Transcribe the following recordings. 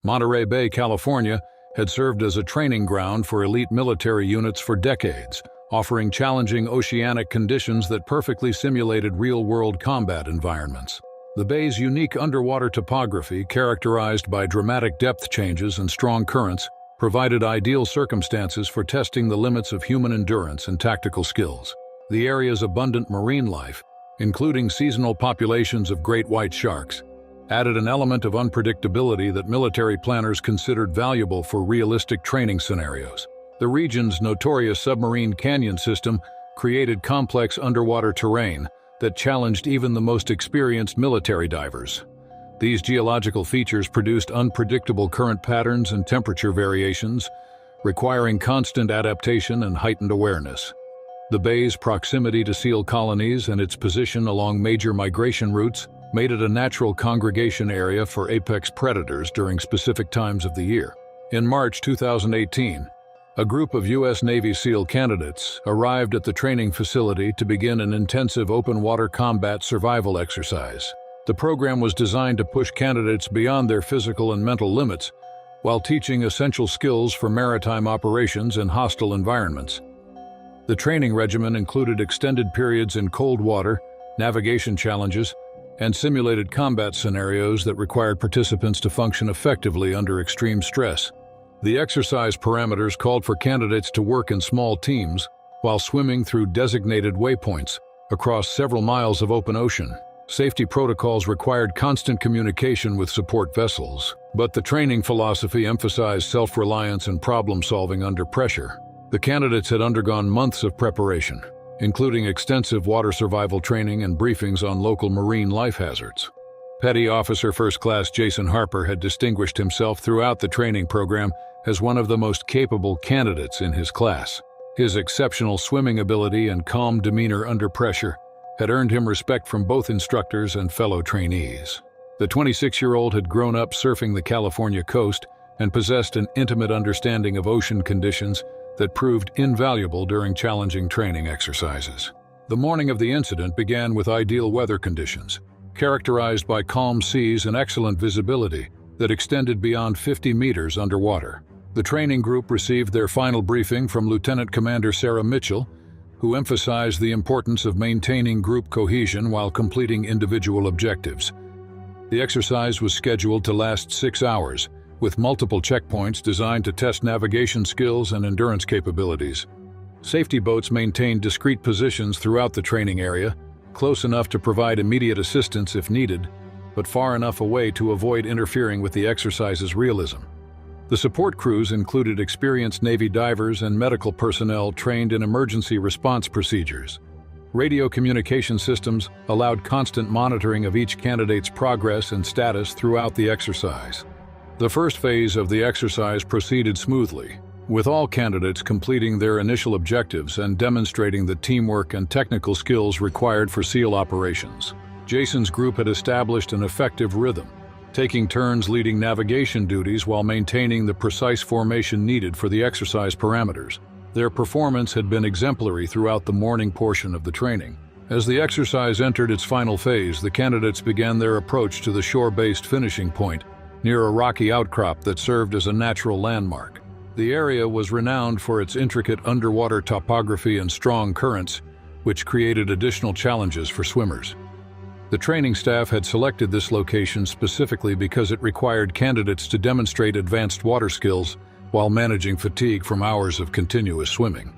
Monterey Bay, California, had served as a training ground for elite military units for decades, offering challenging oceanic conditions that perfectly simulated real-world combat environments. The bay's unique underwater topography, characterized by dramatic depth changes and strong currents, provided ideal circumstances for testing the limits of human endurance and tactical skills. The area's abundant marine life, including seasonal populations of great white sharks, added an element of unpredictability that military planners considered valuable for realistic training scenarios. The region's notorious submarine canyon system created complex underwater terrain that challenged even the most experienced military divers. These geological features produced unpredictable current patterns and temperature variations, requiring constant adaptation and heightened awareness. The bay's proximity to seal colonies and its position along major migration routes made it a natural congregation area for apex predators during specific times of the year. In March 2018, a group of U.S. Navy SEAL candidates arrived at the training facility to begin an intensive open-water combat survival exercise. The program was designed to push candidates beyond their physical and mental limits, while teaching essential skills for maritime operations in hostile environments. The training regimen included extended periods in cold water, navigation challenges, and simulated combat scenarios that required participants to function effectively under extreme stress. The exercise parameters called for candidates to work in small teams while swimming through designated waypoints across several miles of open ocean. Safety protocols required constant communication with support vessels, but the training philosophy emphasized self-reliance and problem-solving under pressure. The candidates had undergone months of preparation, including extensive water survival training and briefings on local marine life hazards. Petty Officer First Class Jason Harper had distinguished himself throughout the training program as one of the most capable candidates in his class. His exceptional swimming ability and calm demeanor under pressure had earned him respect from both instructors and fellow trainees. The 26-year-old had grown up surfing the California coast and possessed an intimate understanding of ocean conditions that proved invaluable during challenging training exercises. The morning of the incident began with ideal weather conditions, characterized by calm seas and excellent visibility that extended beyond 50 meters underwater. The training group received their final briefing from Lieutenant Commander Sarah Mitchell, who emphasized the importance of maintaining group cohesion while completing individual objectives. The exercise was scheduled to last 6 hours, with multiple checkpoints designed to test navigation skills and endurance capabilities. Safety boats maintained discrete positions throughout the training area, close enough to provide immediate assistance if needed, but far enough away to avoid interfering with the exercise's realism. The support crews included experienced Navy divers and medical personnel trained in emergency response procedures. Radio communication systems allowed constant monitoring of each candidate's progress and status throughout the exercise. The first phase of the exercise proceeded smoothly, with all candidates completing their initial objectives and demonstrating the teamwork and technical skills required for SEAL operations. Jason's group had established an effective rhythm, taking turns leading navigation duties while maintaining the precise formation needed for the exercise parameters. Their performance had been exemplary throughout the morning portion of the training. As the exercise entered its final phase, the candidates began their approach to the shore-based finishing point, near a rocky outcrop that served as a natural landmark. The area was renowned for its intricate underwater topography and strong currents, which created additional challenges for swimmers. The training staff had selected this location specifically because it required candidates to demonstrate advanced water skills while managing fatigue from hours of continuous swimming.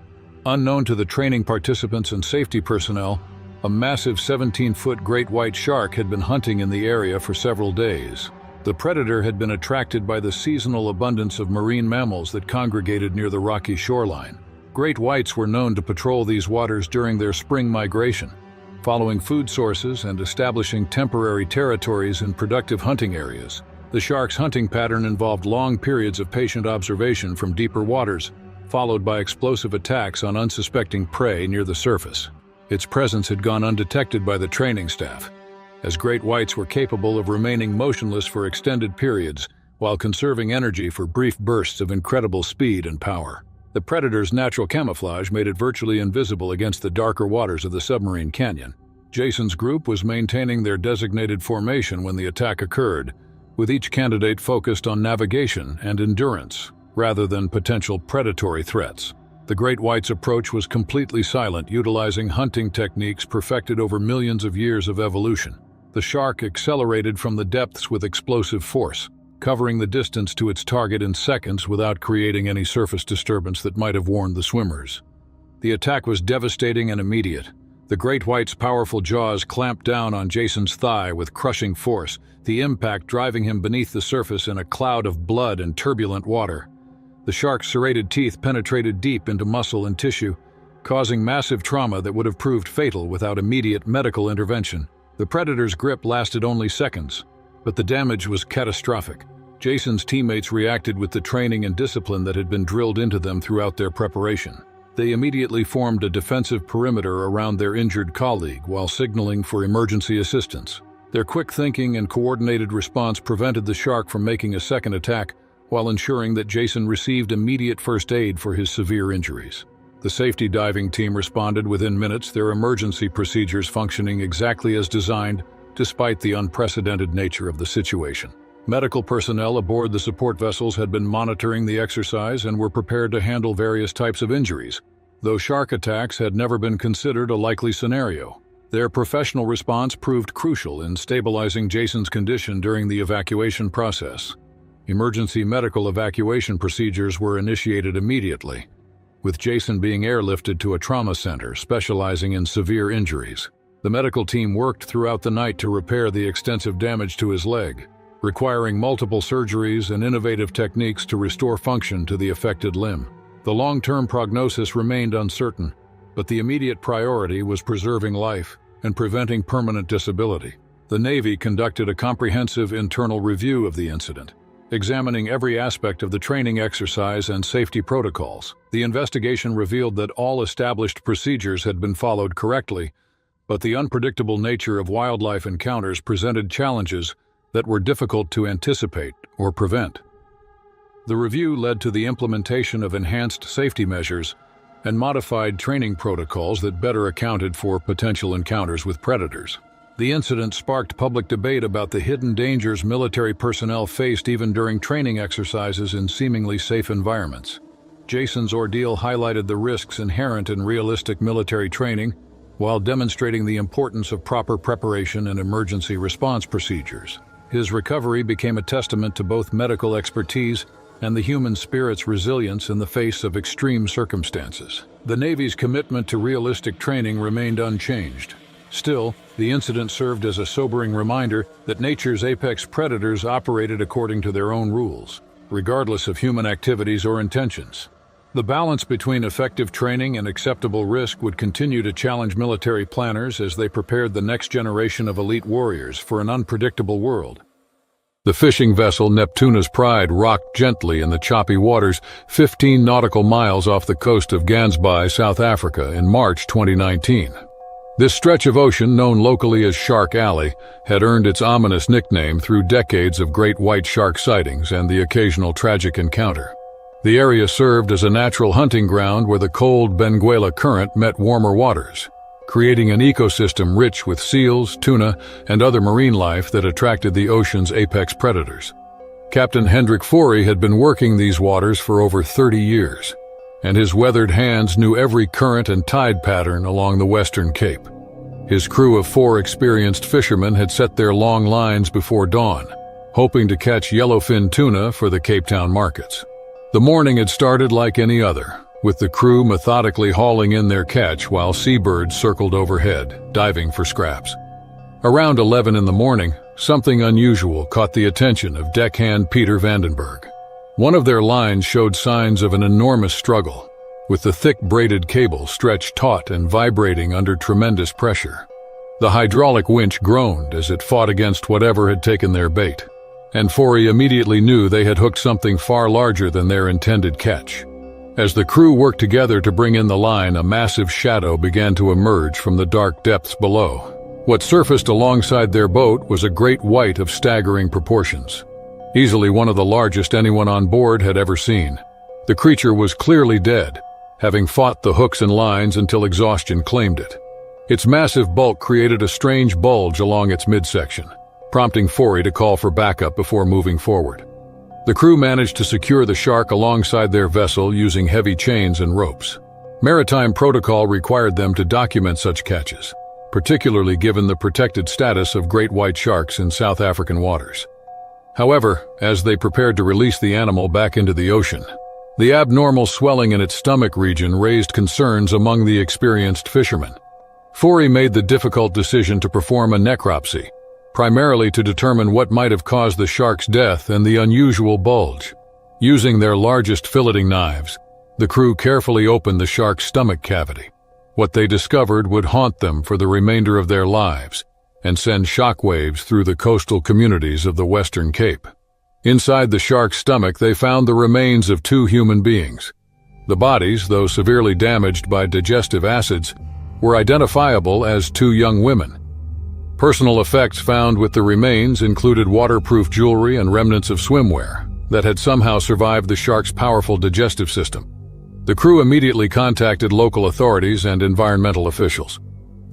Unknown to the training participants and safety personnel, a massive 17-foot great white shark had been hunting in the area for several days. The predator had been attracted by the seasonal abundance of marine mammals that congregated near the rocky shoreline. Great whites were known to patrol these waters during their spring migration, following food sources and establishing temporary territories in productive hunting areas. The shark's hunting pattern involved long periods of patient observation from deeper waters, followed by explosive attacks on unsuspecting prey near the surface. Its presence had gone undetected by the training staff, as great whites were capable of remaining motionless for extended periods while conserving energy for brief bursts of incredible speed and power. The predator's natural camouflage made it virtually invisible against the darker waters of the submarine canyon. Jason's group was maintaining their designated formation when the attack occurred, with each candidate focused on navigation and endurance, rather than potential predatory threats. The great white's approach was completely silent, utilizing hunting techniques perfected over millions of years of evolution. The shark accelerated from the depths with explosive force, covering the distance to its target in seconds without creating any surface disturbance that might have warned the swimmers. The attack was devastating and immediate. The great white's powerful jaws clamped down on Jason's thigh with crushing force, the impact driving him beneath the surface in a cloud of blood and turbulent water. The shark's serrated teeth penetrated deep into muscle and tissue, causing massive trauma that would have proved fatal without immediate medical intervention. The predator's grip lasted only seconds, but the damage was catastrophic. Jason's teammates reacted with the training and discipline that had been drilled into them throughout their preparation. They immediately formed a defensive perimeter around their injured colleague while signaling for emergency assistance. Their quick thinking and coordinated response prevented the shark from making a second attack, while ensuring that Jason received immediate first aid for his severe injuries. The safety diving team responded within minutes, their emergency procedures functioning exactly as designed, despite the unprecedented nature of the situation. Medical personnel aboard the support vessels had been monitoring the exercise and were prepared to handle various types of injuries, though shark attacks had never been considered a likely scenario. Their professional response proved crucial in stabilizing Jason's condition during the evacuation process. Emergency medical evacuation procedures were initiated immediately, with Jason being airlifted to a trauma center specializing in severe injuries. The medical team worked throughout the night to repair the extensive damage to his leg, requiring multiple surgeries and innovative techniques to restore function to the affected limb. The long-term prognosis remained uncertain, but the immediate priority was preserving life and preventing permanent disability. The Navy conducted a comprehensive internal review of the incident, examining every aspect of the training exercise and safety protocols. The investigation revealed that all established procedures had been followed correctly, but the unpredictable nature of wildlife encounters presented challenges that were difficult to anticipate or prevent. The review led to the implementation of enhanced safety measures and modified training protocols that better accounted for potential encounters with predators. The incident sparked public debate about the hidden dangers military personnel faced even during training exercises in seemingly safe environments. Jason's ordeal highlighted the risks inherent in realistic military training, while demonstrating the importance of proper preparation and emergency response procedures. His recovery became a testament to both medical expertise and the human spirit's resilience in the face of extreme circumstances. The Navy's commitment to realistic training remained unchanged. Still, the incident served as a sobering reminder that nature's apex predators operated according to their own rules, regardless of human activities or intentions. The balance between effective training and acceptable risk would continue to challenge military planners as they prepared the next generation of elite warriors for an unpredictable world. The fishing vessel Neptuna's Pride rocked gently in the choppy waters 15 nautical miles off the coast of Gansbaai, South Africa in March 2019. This stretch of ocean, known locally as Shark Alley, had earned its ominous nickname through decades of great white shark sightings and the occasional tragic encounter. The area served as a natural hunting ground where the cold Benguela Current met warmer waters, creating an ecosystem rich with seals, tuna, and other marine life that attracted the ocean's apex predators. Captain Hendrik Forey had been working these waters for over 30 years, and his weathered hands knew every current and tide pattern along the Western Cape. His crew of 4 experienced fishermen had set their long lines before dawn, hoping to catch yellowfin tuna for the Cape Town markets. The morning had started like any other, with the crew methodically hauling in their catch while seabirds circled overhead, diving for scraps. Around 11 in the morning, something unusual caught the attention of deckhand Peter Vandenberg. One of their lines showed signs of an enormous struggle, with the thick braided cable stretched taut and vibrating under tremendous pressure. The hydraulic winch groaned as it fought against whatever had taken their bait, and Forey immediately knew they had hooked something far larger than their intended catch. As the crew worked together to bring in the line, a massive shadow began to emerge from the dark depths below. What surfaced alongside their boat was a great white of staggering proportions, easily one of the largest anyone on board had ever seen. The creature was clearly dead, having fought the hooks and lines until exhaustion claimed it. Its massive bulk created a strange bulge along its midsection, prompting Fori to call for backup before moving forward. The crew managed to secure the shark alongside their vessel using heavy chains and ropes. Maritime protocol required them to document such catches, particularly given the protected status of great white sharks in South African waters. However, as they prepared to release the animal back into the ocean, the abnormal swelling in its stomach region raised concerns among the experienced fishermen. Fori made the difficult decision to perform a necropsy, primarily to determine what might have caused the shark's death and the unusual bulge. Using their largest filleting knives, the crew carefully opened the shark's stomach cavity. What they discovered would haunt them for the remainder of their lives and send shockwaves through the coastal communities of the Western Cape. Inside the shark's stomach, they found the remains of 2 human beings. The bodies, though severely damaged by digestive acids, were identifiable as 2 young women. Personal effects found with the remains included waterproof jewelry and remnants of swimwear that had somehow survived the shark's powerful digestive system. The crew immediately contacted local authorities and environmental officials.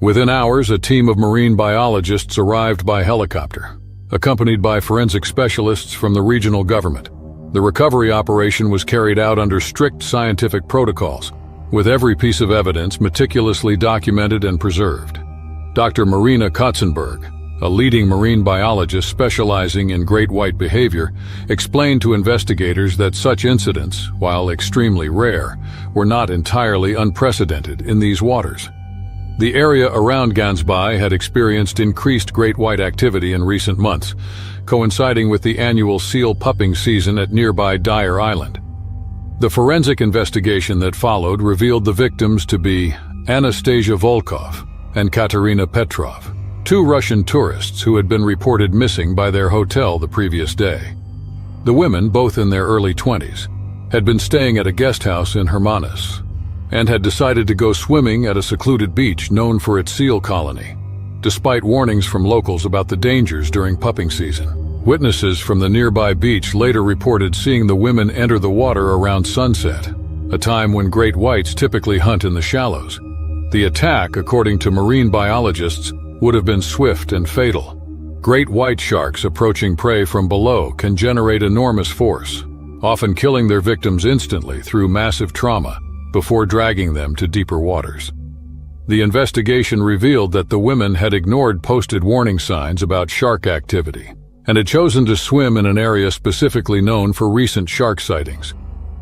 Within hours, a team of marine biologists arrived by helicopter, accompanied by forensic specialists from the regional government. The recovery operation was carried out under strict scientific protocols, with every piece of evidence meticulously documented and preserved. Dr. Marina Kotzenberg, a leading marine biologist specializing in great white behavior, explained to investigators that such incidents, while extremely rare, were not entirely unprecedented in these waters. The area around Gansbaai had experienced increased great white activity in recent months, coinciding with the annual seal pupping season at nearby Dyer Island. The forensic investigation that followed revealed the victims to be Anastasia Volkov and Katerina Petrov, 2 Russian tourists who had been reported missing by their hotel the previous day. The women, both in their early 20s, had been staying at a guest house in Hermanus and had decided to go swimming at a secluded beach known for its seal colony, despite warnings from locals about the dangers during pupping season. Witnesses from the nearby beach later reported seeing the women enter the water around sunset, a time when great whites typically hunt in the shallows. The attack, according to marine biologists, would have been swift and fatal. Great white sharks approaching prey from below can generate enormous force, often killing their victims instantly through massive trauma before dragging them to deeper waters. The investigation revealed that the women had ignored posted warning signs about shark activity and had chosen to swim in an area specifically known for recent shark sightings.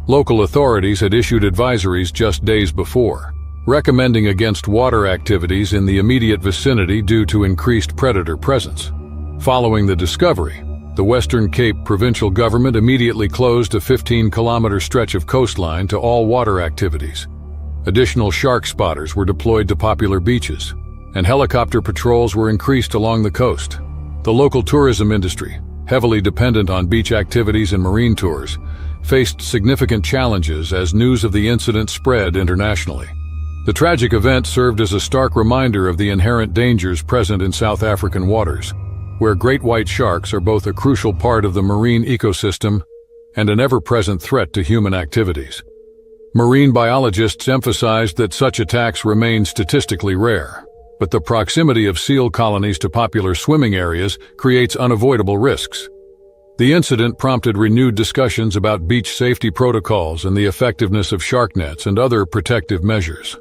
Local authorities had issued advisories just days before, recommending against water activities in the immediate vicinity due to increased predator presence. Following the discovery, the Western Cape provincial government immediately closed a 15-kilometer stretch of coastline to all water activities. Additional shark spotters were deployed to popular beaches, and helicopter patrols were increased along the coast. The local tourism industry, heavily dependent on beach activities and marine tours, faced significant challenges as news of the incident spread internationally. The tragic event served as a stark reminder of the inherent dangers present in South African waters, where great white sharks are both a crucial part of the marine ecosystem and an ever-present threat to human activities. Marine biologists emphasized that such attacks remain statistically rare, but the proximity of seal colonies to popular swimming areas creates unavoidable risks. The incident prompted renewed discussions about beach safety protocols and the effectiveness of shark nets and other protective measures.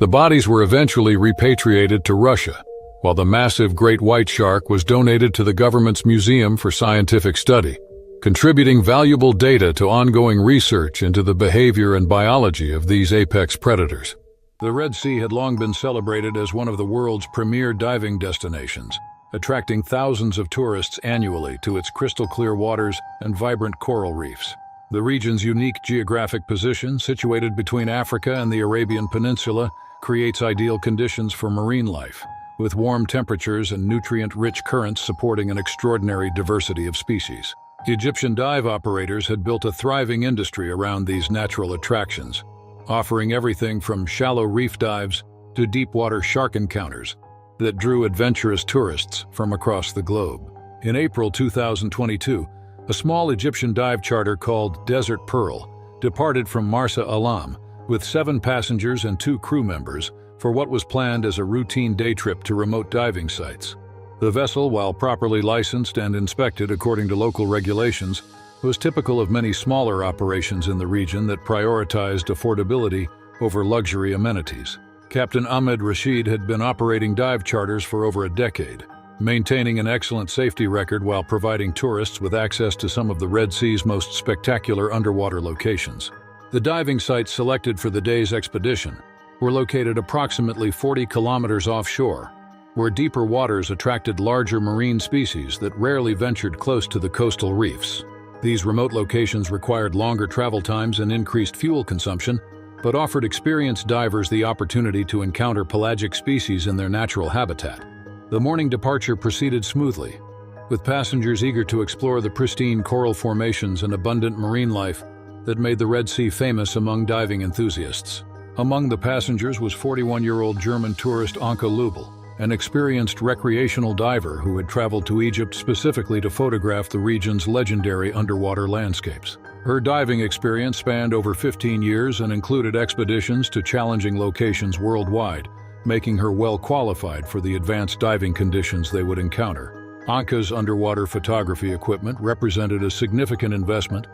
The bodies were eventually repatriated to Russia, while the massive great white shark was donated to the government's Museum for Scientific Study, contributing valuable data to ongoing research into the behavior and biology of these apex predators. The Red Sea had long been celebrated as one of the world's premier diving destinations, attracting thousands of tourists annually to its crystal-clear waters and vibrant coral reefs. The region's unique geographic position, situated between Africa and the Arabian Peninsula, creates ideal conditions for marine life, with warm temperatures and nutrient-rich currents supporting an extraordinary diversity of species. The Egyptian dive operators had built a thriving industry around these natural attractions, offering everything from shallow reef dives to deep-water shark encounters that drew adventurous tourists from across the globe. In April 2022, a small Egyptian dive charter called Desert Pearl departed from Marsa Alam with 7 passengers and 2 crew members for what was planned as a routine day trip to remote diving sites. The vessel, while properly licensed and inspected according to local regulations, was typical of many smaller operations in the region that prioritized affordability over luxury amenities. Captain Ahmed Rashid had been operating dive charters for over a decade, maintaining an excellent safety record while providing tourists with access to some of the Red Sea's most spectacular underwater locations. The diving sites selected for the day's expedition were located approximately 40 kilometers offshore, where deeper waters attracted larger marine species that rarely ventured close to the coastal reefs. These remote locations required longer travel times and increased fuel consumption, but offered experienced divers the opportunity to encounter pelagic species in their natural habitat. The morning departure proceeded smoothly, with passengers eager to explore the pristine coral formations and abundant marine life that made the Red Sea famous among diving enthusiasts. Among the passengers was 41-year-old German tourist Anke Lubel, an experienced recreational diver who had traveled to Egypt specifically to photograph the region's legendary underwater landscapes. Her diving experience spanned over 15 years and included expeditions to challenging locations worldwide, making her well qualified for the advanced diving conditions they would encounter. Anke's underwater photography equipment represented a significant investment,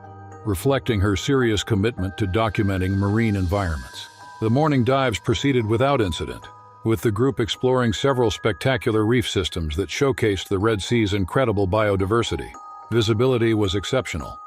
reflecting her serious commitment to documenting marine environments. The morning dives proceeded without incident, with the group exploring several spectacular reef systems that showcased the Red Sea's incredible biodiversity. Visibility was exceptional,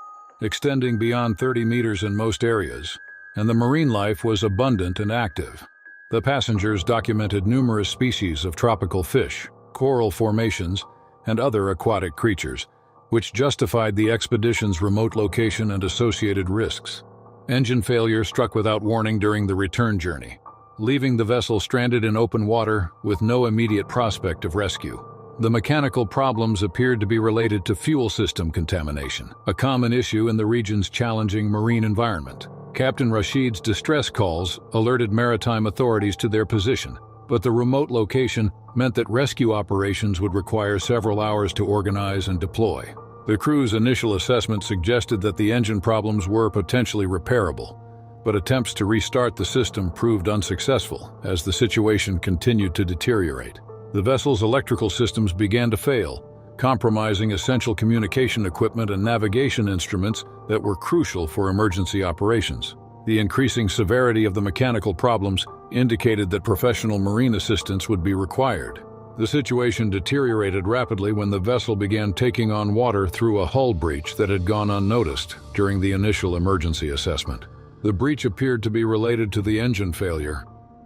extending beyond 30 meters in most areas, and the marine life was abundant and active. The passengers documented numerous species of tropical fish, coral formations, and other aquatic creatures, which justified the expedition's remote location and associated risks. Engine failure struck without warning during the return journey, leaving the vessel stranded in open water with no immediate prospect of rescue. The mechanical problems appeared to be related to fuel system contamination, a common issue in the region's challenging marine environment. Captain Rashid's distress calls alerted maritime authorities to their position, but the remote location meant that rescue operations would require several hours to organize and deploy. The crew's initial assessment suggested that the engine problems were potentially repairable, but attempts to restart the system proved unsuccessful as the situation continued to deteriorate. The vessel's electrical systems began to fail, compromising essential communication equipment and navigation instruments that were crucial for emergency operations. The increasing severity of the mechanical problems indicated that professional marine assistance would be required. The situation deteriorated rapidly when the vessel began taking on water through a hull breach that had gone unnoticed during the initial emergency assessment. The breach appeared to be related to the engine failure,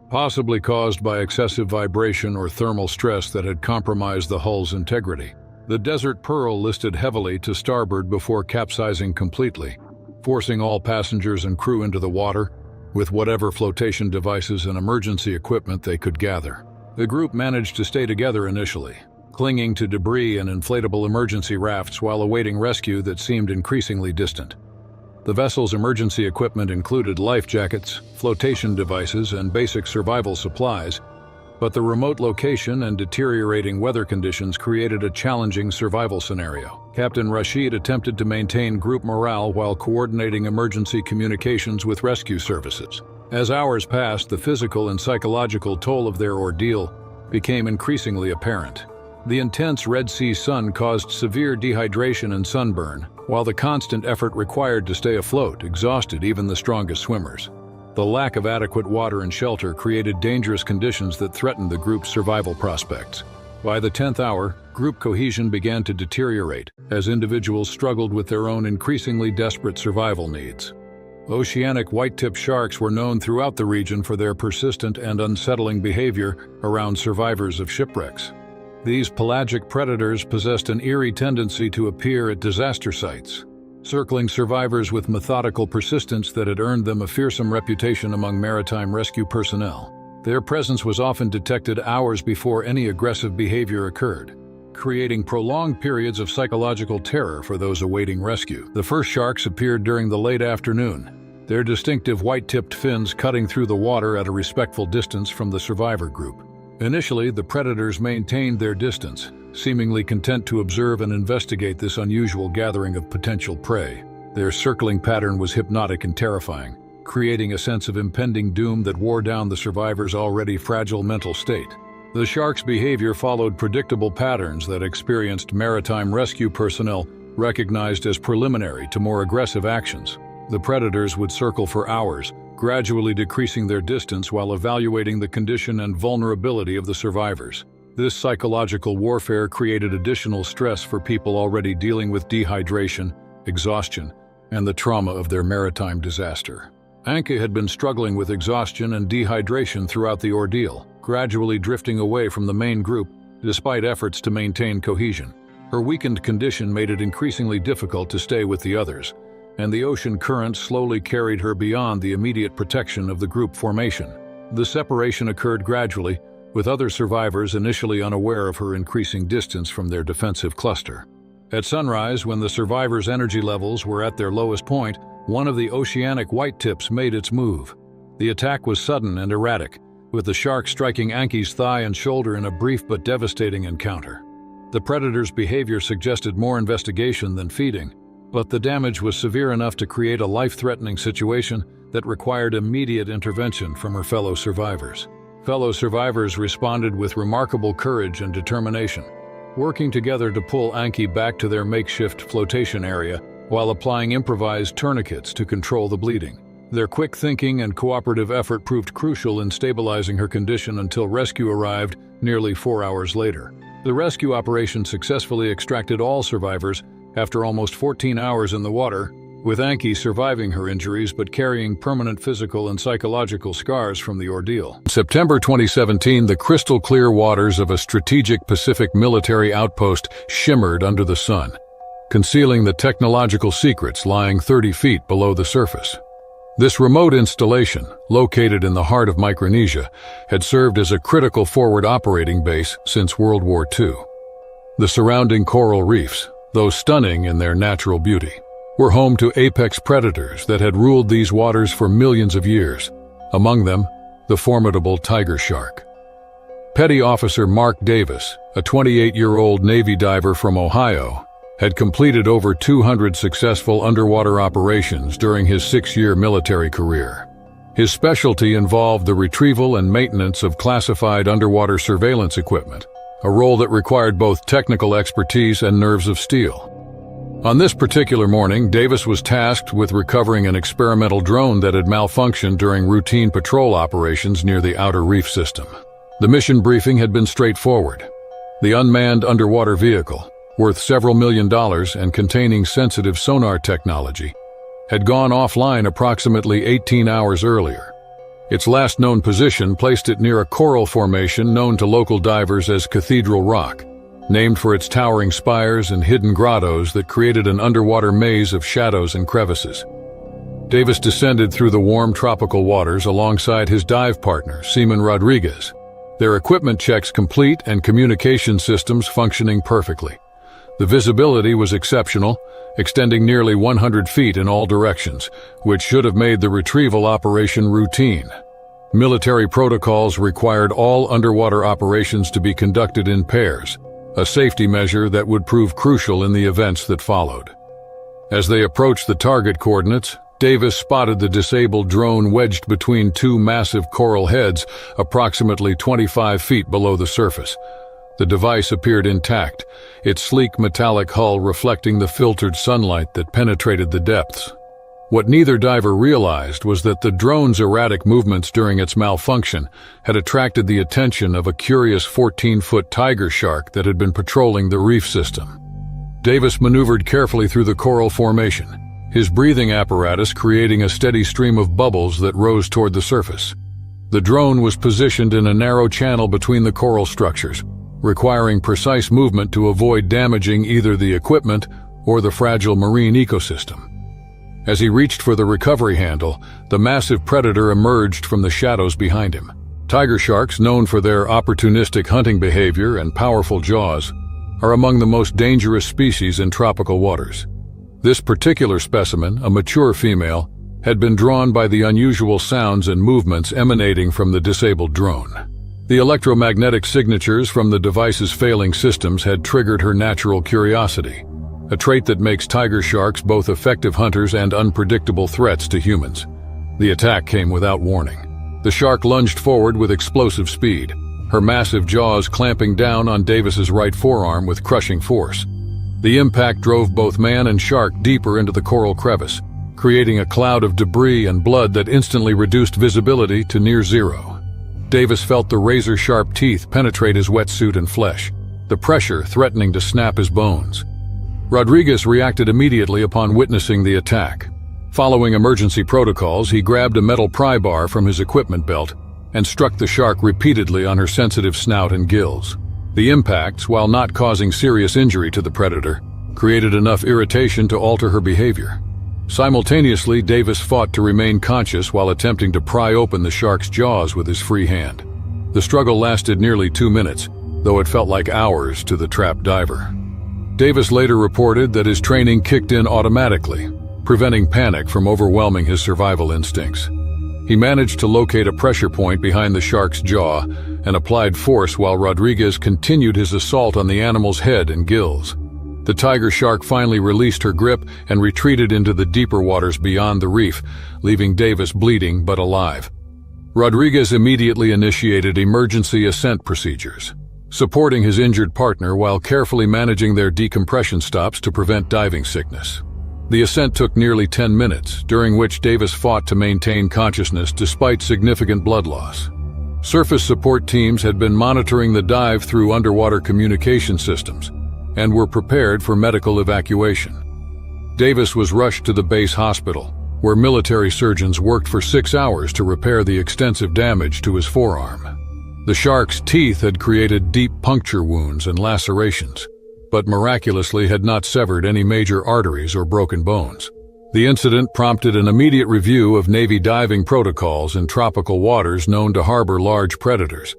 possibly caused by excessive vibration or thermal stress that had compromised the hull's integrity. The Desert Pearl listed heavily to starboard before capsizing completely, forcing all passengers and crew into the water with whatever flotation devices and emergency equipment they could gather. The group managed to stay together initially, clinging to debris and inflatable emergency rafts while awaiting rescue that seemed increasingly distant. The vessel's emergency equipment included life jackets, flotation devices, and basic survival supplies, but the remote location and deteriorating weather conditions created a challenging survival scenario. Captain Rashid attempted to maintain group morale while coordinating emergency communications with rescue services. As hours passed, the physical and psychological toll of their ordeal became increasingly apparent. The intense Red Sea sun caused severe dehydration and sunburn, while the constant effort required to stay afloat exhausted even the strongest swimmers. The lack of adequate water and shelter created dangerous conditions that threatened the group's survival prospects. By the 10th hour, group cohesion began to deteriorate as individuals struggled with their own increasingly desperate survival needs. Oceanic white-tip sharks were known throughout the region for their persistent and unsettling behavior around survivors of shipwrecks. These pelagic predators possessed an eerie tendency to appear at disaster sites, circling survivors with methodical persistence that had earned them a fearsome reputation among maritime rescue personnel. Their presence was often detected hours before any aggressive behavior occurred, creating prolonged periods of psychological terror for those awaiting rescue. The first sharks appeared during the late afternoon, their distinctive white-tipped fins cutting through the water at a respectful distance from the survivor group. Initially, the predators maintained their distance, seemingly content to observe and investigate this unusual gathering of potential prey. Their circling pattern was hypnotic and terrifying, creating a sense of impending doom that wore down the survivors' already fragile mental state. The shark's behavior followed predictable patterns that experienced maritime rescue personnel recognized as preliminary to more aggressive actions. The predators would circle for hours, gradually decreasing their distance while evaluating the condition and vulnerability of the survivors. This psychological warfare created additional stress for people already dealing with dehydration, exhaustion, and the trauma of their maritime disaster. Anke had been struggling with exhaustion and dehydration throughout the ordeal, gradually drifting away from the main group despite efforts to maintain cohesion. Her weakened condition made it increasingly difficult to stay with the others, and the ocean current slowly carried her beyond the immediate protection of the group formation. The separation occurred gradually, with other survivors initially unaware of her increasing distance from their defensive cluster. At sunrise, when the survivors' energy levels were at their lowest point, one of the oceanic whitetips made its move. The attack was sudden and erratic, with the shark striking Anke's thigh and shoulder in a brief but devastating encounter. The predator's behavior suggested more investigation than feeding, but the damage was severe enough to create a life-threatening situation that required immediate intervention from her fellow survivors. Fellow survivors responded with remarkable courage and determination, working together to pull Anke back to their makeshift flotation area while applying improvised tourniquets to control the bleeding. Their quick thinking and cooperative effort proved crucial in stabilizing her condition until rescue arrived nearly 4 hours later. The rescue operation successfully extracted all survivors after almost 14 hours in the water, with Anke surviving her injuries but carrying permanent physical and psychological scars from the ordeal. In September 2017, the crystal-clear waters of a strategic Pacific military outpost shimmered under the sun, concealing the technological secrets lying 30 feet below the surface. This remote installation, located in the heart of Micronesia, had served as a critical forward operating base since World War II. The surrounding coral reefs, though stunning in their natural beauty, were home to apex predators that had ruled these waters for millions of years, among them the formidable tiger shark. Petty Officer Mark Davis, a 28-year-old Navy diver from Ohio, had completed over 200 successful underwater operations during his 6-year military career. His specialty involved the retrieval and maintenance of classified underwater surveillance equipment, a role that required both technical expertise and nerves of steel. On this particular morning, Davis was tasked with recovering an experimental drone that had malfunctioned during routine patrol operations near the outer reef system. The mission briefing had been straightforward. The unmanned underwater vehicle, worth several $1 million and containing sensitive sonar technology, had gone offline approximately 18 hours earlier. Its last known position placed it near a coral formation known to local divers as Cathedral Rock, named for its towering spires and hidden grottos that created an underwater maze of shadows and crevices. Davis descended through the warm tropical waters alongside his dive partner, Seaman Rodriguez, their equipment checks complete and communication systems functioning perfectly. The visibility was exceptional, extending nearly 100 feet in all directions, which should have made the retrieval operation routine. Military protocols required all underwater operations to be conducted in pairs, a safety measure that would prove crucial in the events that followed. As they approached the target coordinates, Davis spotted the disabled drone wedged between two massive coral heads approximately 25 feet below the surface. The device appeared intact, its sleek metallic hull reflecting the filtered sunlight that penetrated the depths. What neither diver realized was that the drone's erratic movements during its malfunction had attracted the attention of a curious 14-foot tiger shark that had been patrolling the reef system. Davis maneuvered carefully through the coral formation, his breathing apparatus creating a steady stream of bubbles that rose toward the surface. The drone was positioned in a narrow channel between the coral structures, requiring precise movement to avoid damaging either the equipment or the fragile marine ecosystem. As he reached for the recovery handle, the massive predator emerged from the shadows behind him. Tiger sharks, known for their opportunistic hunting behavior and powerful jaws, are among the most dangerous species in tropical waters. This particular specimen, a mature female, had been drawn by the unusual sounds and movements emanating from the disabled drone. The electromagnetic signatures from the device's failing systems had triggered her natural curiosity, a trait that makes tiger sharks both effective hunters and unpredictable threats to humans. The attack came without warning. The shark lunged forward with explosive speed, her massive jaws clamping down on Davis's right forearm with crushing force. The impact drove both man and shark deeper into the coral crevice, creating a cloud of debris and blood that instantly reduced visibility to near zero. Davis felt the razor-sharp teeth penetrate his wetsuit and flesh, the pressure threatening to snap his bones. Rodriguez reacted immediately upon witnessing the attack. Following emergency protocols, he grabbed a metal pry bar from his equipment belt and struck the shark repeatedly on her sensitive snout and gills. The impacts, while not causing serious injury to the predator, created enough irritation to alter her behavior. Simultaneously, Davis fought to remain conscious while attempting to pry open the shark's jaws with his free hand. The struggle lasted nearly 2 minutes, though it felt like hours to the trapped diver. Davis later reported that his training kicked in automatically, preventing panic from overwhelming his survival instincts. He managed to locate a pressure point behind the shark's jaw and applied force while Rodriguez continued his assault on the animal's head and gills. The tiger shark finally released her grip and retreated into the deeper waters beyond the reef, leaving Davis bleeding but alive. Rodriguez immediately initiated emergency ascent procedures, supporting his injured partner while carefully managing their decompression stops to prevent diving sickness. The ascent took nearly 10 minutes, during which Davis fought to maintain consciousness despite significant blood loss. Surface support teams had been monitoring the dive through underwater communication systems and were prepared for medical evacuation. Davis was rushed to the base hospital, where military surgeons worked for 6 hours to repair the extensive damage to his forearm. The shark's teeth had created deep puncture wounds and lacerations, but miraculously had not severed any major arteries or broken bones. The incident prompted an immediate review of Navy diving protocols in tropical waters known to harbor large predators.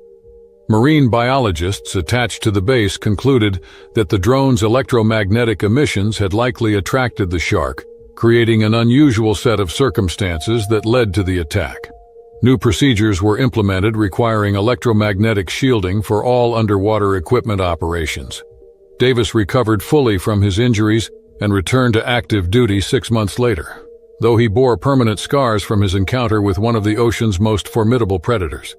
Marine biologists attached to the base concluded that the drone's electromagnetic emissions had likely attracted the shark, creating an unusual set of circumstances that led to the attack. New procedures were implemented requiring electromagnetic shielding for all underwater equipment operations. Davis recovered fully from his injuries and returned to active duty 6 months later, though he bore permanent scars from his encounter with one of the ocean's most formidable predators.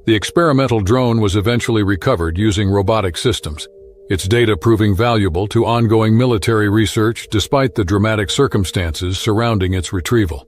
The experimental drone was eventually recovered using robotic systems, its data proving valuable to ongoing military research despite the dramatic circumstances surrounding its retrieval.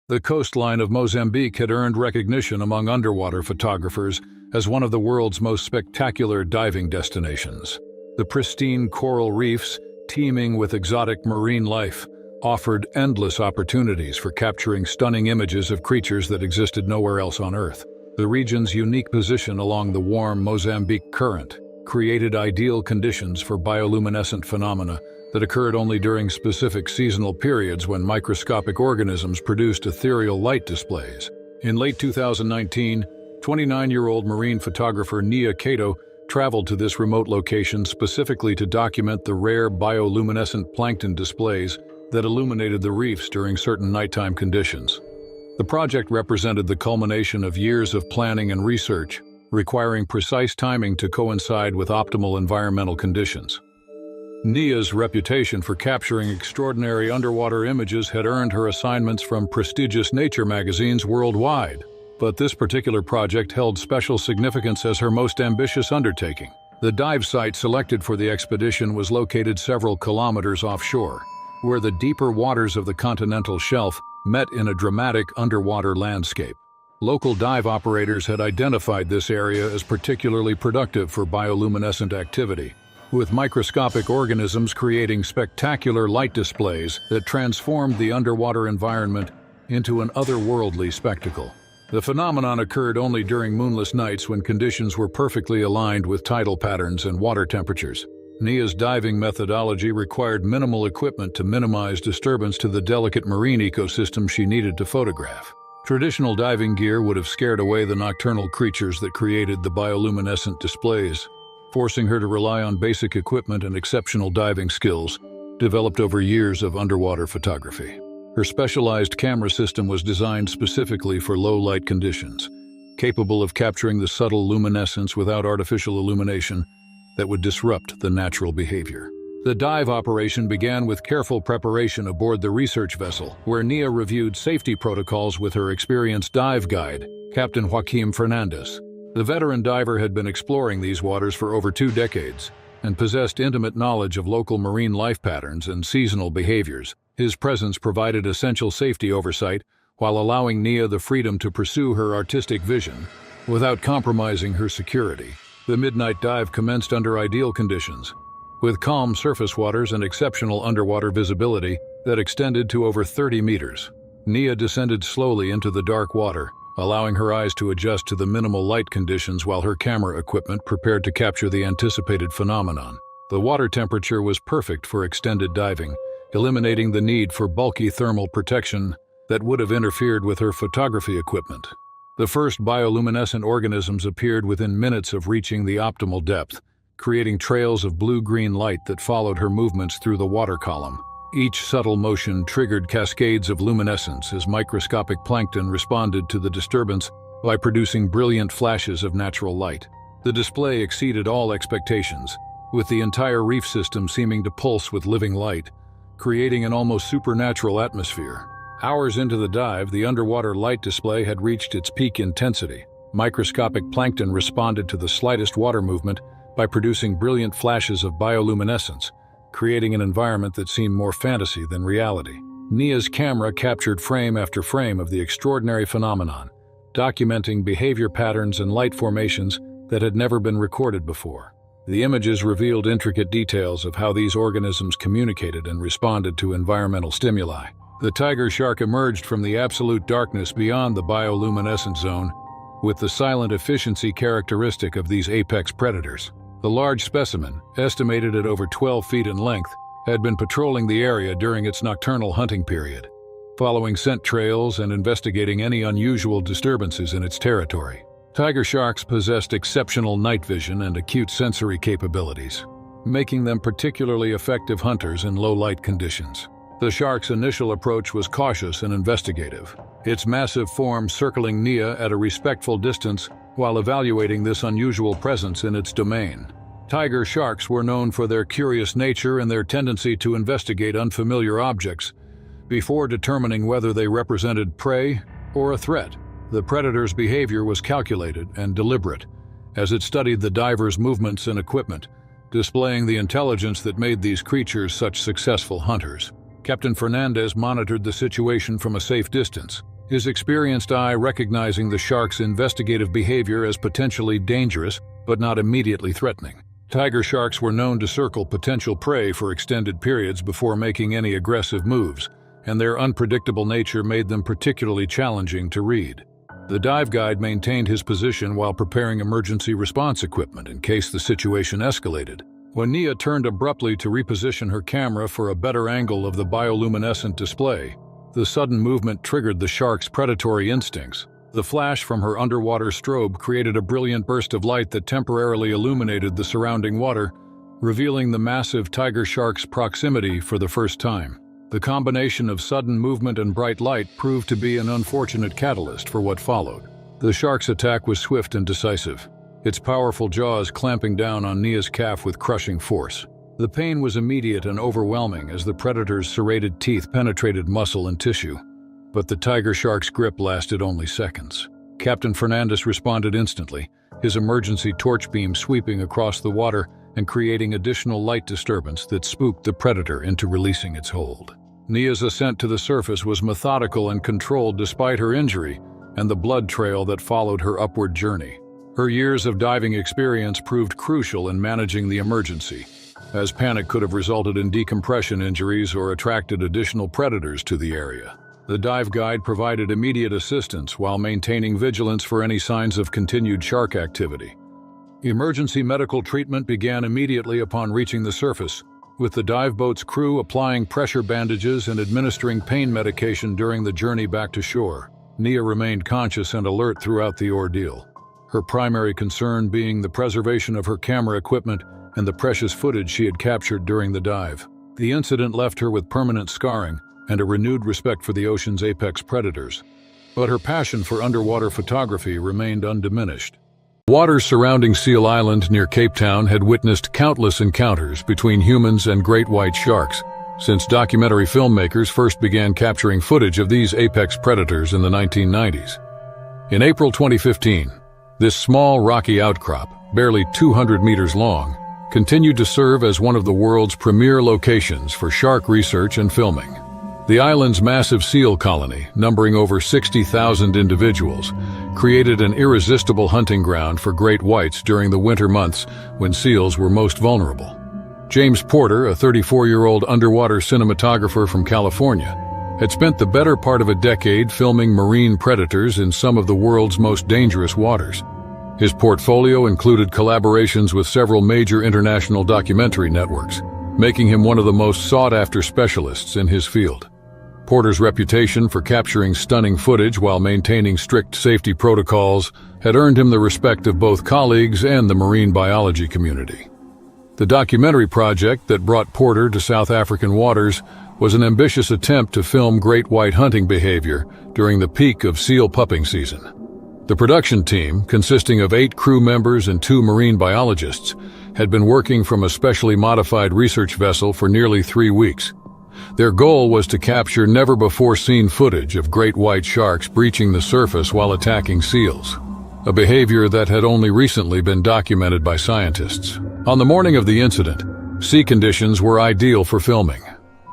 The coastline of Mozambique had earned recognition among underwater photographers as one of the world's most spectacular diving destinations. The pristine coral reefs, teeming with exotic marine life, offered endless opportunities for capturing stunning images of creatures that existed nowhere else on Earth. The region's unique position along the warm Mozambique Current created ideal conditions for bioluminescent phenomena that occurred only during specific seasonal periods when microscopic organisms produced ethereal light displays. In late 2019, 29-year-old marine photographer Nia Cato traveled to this remote location specifically to document the rare bioluminescent plankton displays that illuminated the reefs during certain nighttime conditions. The project represented the culmination of years of planning and research, requiring precise timing to coincide with optimal environmental conditions. Nia's reputation for capturing extraordinary underwater images had earned her assignments from prestigious nature magazines worldwide, but this particular project held special significance as her most ambitious undertaking. The dive site selected for the expedition was located several kilometers offshore, where the deeper waters of the continental shelf met in a dramatic underwater landscape. Local dive operators had identified this area as particularly productive for bioluminescent activity, with microscopic organisms creating spectacular light displays that transformed the underwater environment into an otherworldly spectacle. The phenomenon occurred only during moonless nights when conditions were perfectly aligned with tidal patterns and water temperatures. Nia's diving methodology required minimal equipment to minimize disturbance to the delicate marine ecosystem she needed to photograph. Traditional diving gear would have scared away the nocturnal creatures that created the bioluminescent displays, forcing her to rely on basic equipment and exceptional diving skills developed over years of underwater photography. Her specialized camera system was designed specifically for low-light conditions, capable of capturing the subtle luminescence without artificial illumination that would disrupt the natural behavior. The dive operation began with careful preparation aboard the research vessel, where Nia reviewed safety protocols with her experienced dive guide, Captain Joaquim Fernandez. The veteran diver had been exploring these waters for over 2 decades and possessed intimate knowledge of local marine life patterns and seasonal behaviors. His presence provided essential safety oversight while allowing Nia the freedom to pursue her artistic vision without compromising her security. The midnight dive commenced under ideal conditions, with calm surface waters and exceptional underwater visibility that extended to over 30 meters. Nia descended slowly into the dark water, allowing her eyes to adjust to the minimal light conditions while her camera equipment prepared to capture the anticipated phenomenon. The water temperature was perfect for extended diving, eliminating the need for bulky thermal protection that would have interfered with her photography equipment. The first bioluminescent organisms appeared within minutes of reaching the optimal depth, creating trails of blue-green light that followed her movements through the water column. Each subtle motion triggered cascades of luminescence as microscopic plankton responded to the disturbance by producing brilliant flashes of natural light. The display exceeded all expectations, with the entire reef system seeming to pulse with living light, creating an almost supernatural atmosphere. Hours into the dive, the underwater light display had reached its peak intensity. Microscopic plankton responded to the slightest water movement by producing brilliant flashes of bioluminescence, creating an environment that seemed more fantasy than reality. Nia's camera captured frame after frame of the extraordinary phenomenon, documenting behavior patterns and light formations that had never been recorded before. The images revealed intricate details of how these organisms communicated and responded to environmental stimuli. The tiger shark emerged from the absolute darkness beyond the bioluminescent zone, with the silent efficiency characteristic of these apex predators. The large specimen, estimated at over 12 feet in length, had been patrolling the area during its nocturnal hunting period, following scent trails and investigating any unusual disturbances in its territory. Tiger sharks possessed exceptional night vision and acute sensory capabilities, making them particularly effective hunters in low-light conditions. The shark's initial approach was cautious and investigative, its massive form circling Nia at a respectful distance while evaluating this unusual presence in its domain. Tiger sharks were known for their curious nature and their tendency to investigate unfamiliar objects before determining whether they represented prey or a threat. The predator's behavior was calculated and deliberate, as it studied the diver's movements and equipment, displaying the intelligence that made these creatures such successful hunters. Captain Fernandez monitored the situation from a safe distance, his experienced eye recognizing the shark's investigative behavior as potentially dangerous but not immediately threatening. Tiger sharks were known to circle potential prey for extended periods before making any aggressive moves, and their unpredictable nature made them particularly challenging to read. The dive guide maintained his position while preparing emergency response equipment in case the situation escalated. When Nia turned abruptly to reposition her camera for a better angle of the bioluminescent display, the sudden movement triggered the shark's predatory instincts. The flash from her underwater strobe created a brilliant burst of light that temporarily illuminated the surrounding water, revealing the massive tiger shark's proximity for the first time. The combination of sudden movement and bright light proved to be an unfortunate catalyst for what followed. The shark's attack was swift and decisive, its powerful jaws clamping down on Nia's calf with crushing force. The pain was immediate and overwhelming as the predator's serrated teeth penetrated muscle and tissue, but the tiger shark's grip lasted only seconds. Captain Fernandez responded instantly, his emergency torch beam sweeping across the water and creating additional light disturbance that spooked the predator into releasing its hold. Nia's ascent to the surface was methodical and controlled despite her injury and the blood trail that followed her upward journey. Her years of diving experience proved crucial in managing the emergency, as panic could have resulted in decompression injuries or attracted additional predators to the area. The dive guide provided immediate assistance while maintaining vigilance for any signs of continued shark activity. Emergency medical treatment began immediately upon reaching the surface, with the dive boat's crew applying pressure bandages and administering pain medication during the journey back to shore. Nia remained conscious and alert throughout the ordeal, her primary concern being the preservation of her camera equipment and the precious footage she had captured during the dive. The incident left her with permanent scarring and a renewed respect for the ocean's apex predators, but her passion for underwater photography remained undiminished. Waters surrounding Seal Island near Cape Town had witnessed countless encounters between humans and great white sharks since documentary filmmakers first began capturing footage of these apex predators in the 1990s. In April 2015, This small rocky outcrop, barely 200 meters long, continued to serve as one of the world's premier locations for shark research and filming. The island's massive seal colony, numbering over 60,000 individuals, created an irresistible hunting ground for great whites during the winter months when seals were most vulnerable. James Porter, a 34-year-old underwater cinematographer from California, had spent the better part of a decade filming marine predators in some of the world's most dangerous waters. His portfolio included collaborations with several major international documentary networks, making him one of the most sought-after specialists in his field. Porter's reputation for capturing stunning footage while maintaining strict safety protocols had earned him the respect of both colleagues and the marine biology community. The documentary project that brought Porter to South African waters was an ambitious attempt to film great white hunting behavior during the peak of seal pupping season. The production team, consisting of 8 crew members and 2 marine biologists, had been working from a specially modified research vessel for nearly 3 weeks. Their goal was to capture never-before-seen footage of great white sharks breaching the surface while attacking seals, a behavior that had only recently been documented by scientists. On the morning of the incident, sea conditions were ideal for filming.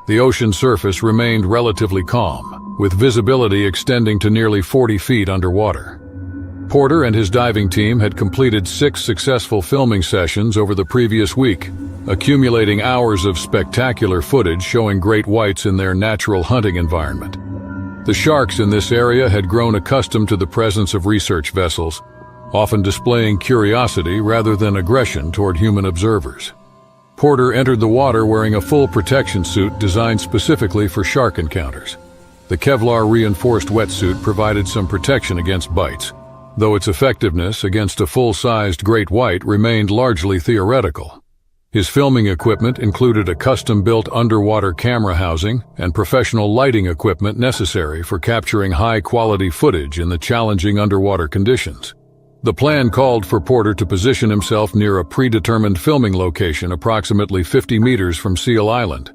The ocean surface remained relatively calm, with visibility extending to nearly 40 feet underwater. Porter and his diving team had completed 6 successful filming sessions over the previous week, accumulating hours of spectacular footage showing great whites in their natural hunting environment. The sharks in this area had grown accustomed to the presence of research vessels, often displaying curiosity rather than aggression toward human observers. Porter entered the water wearing a full protection suit designed specifically for shark encounters. The Kevlar-reinforced wetsuit provided some protection against bites, though its effectiveness against a full-sized great white remained largely theoretical. His filming equipment included a custom-built underwater camera housing and professional lighting equipment necessary for capturing high-quality footage in the challenging underwater conditions. The plan called for Porter to position himself near a predetermined filming location approximately 50 meters from Seal Island.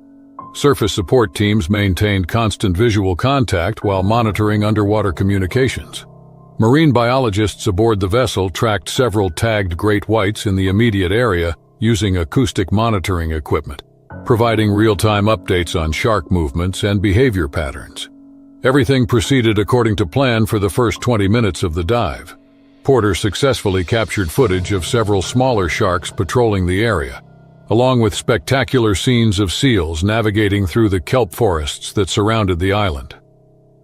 Surface support teams maintained constant visual contact while monitoring underwater communications. Marine biologists aboard the vessel tracked several tagged great whites in the immediate area using acoustic monitoring equipment, providing real-time updates on shark movements and behavior patterns. Everything proceeded according to plan for the first 20 minutes of the dive. Porter successfully captured footage of several smaller sharks patrolling the area, along with spectacular scenes of seals navigating through the kelp forests that surrounded the island.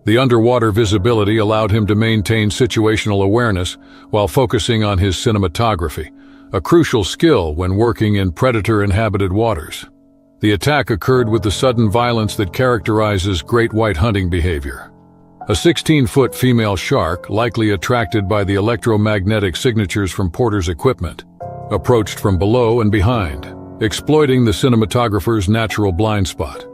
The underwater visibility allowed him to maintain situational awareness while focusing on his cinematography, a crucial skill when working in predator-inhabited waters. The attack occurred with the sudden violence that characterizes great white hunting behavior. A 16-foot female shark, likely attracted by the electromagnetic signatures from Porter's equipment, approached from below and behind, exploiting the cinematographer's natural blind spot.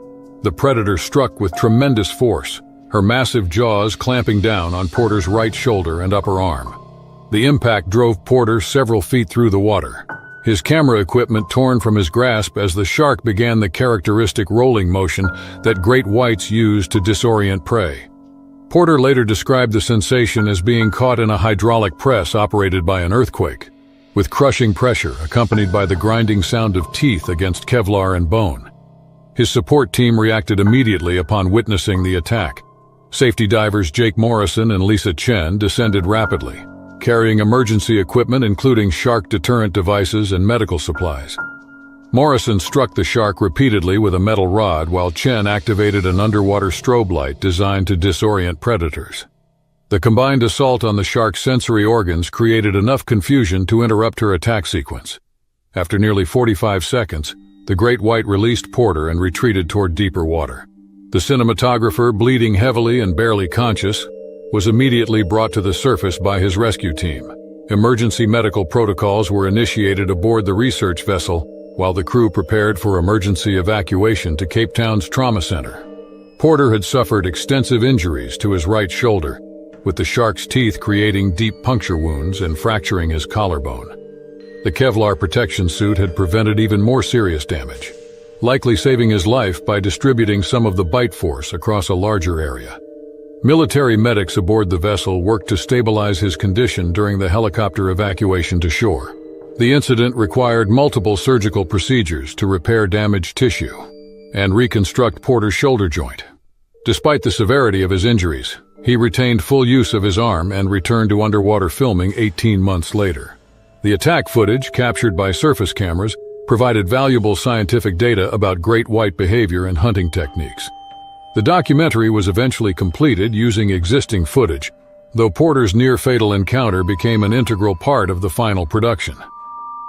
The predator struck with tremendous force, her massive jaws clamping down on Porter's right shoulder and upper arm. The impact drove Porter several feet through the water, his camera equipment torn from his grasp as the shark began the characteristic rolling motion that great whites use to disorient prey. Porter later described the sensation as being caught in a hydraulic press operated by an earthquake, with crushing pressure accompanied by the grinding sound of teeth against Kevlar and bone. His support team reacted immediately upon witnessing the attack. Safety divers Jake Morrison and Lisa Chen descended rapidly, carrying emergency equipment including shark deterrent devices and medical supplies. Morrison struck the shark repeatedly with a metal rod while Chen activated an underwater strobe light designed to disorient predators. The combined assault on the shark's sensory organs created enough confusion to interrupt her attack sequence. After nearly 45 seconds, the great white released Porter and retreated toward deeper water. The cinematographer, bleeding heavily and barely conscious, was immediately brought to the surface by his rescue team. Emergency medical protocols were initiated aboard the research vessel, while the crew prepared for emergency evacuation to Cape Town's trauma center. Porter had suffered extensive injuries to his right shoulder, with the shark's teeth creating deep puncture wounds and fracturing his collarbone. The Kevlar protection suit had prevented even more serious damage, likely saving his life by distributing some of the bite force across a larger area. Military medics aboard the vessel worked to stabilize his condition during the helicopter evacuation to shore. The incident required multiple surgical procedures to repair damaged tissue and reconstruct Porter's shoulder joint. Despite the severity of his injuries, he retained full use of his arm and returned to underwater filming 18 months later. The attack footage, captured by surface cameras, provided valuable scientific data about great white behavior and hunting techniques. The documentary was eventually completed using existing footage, though Porter's near-fatal encounter became an integral part of the final production.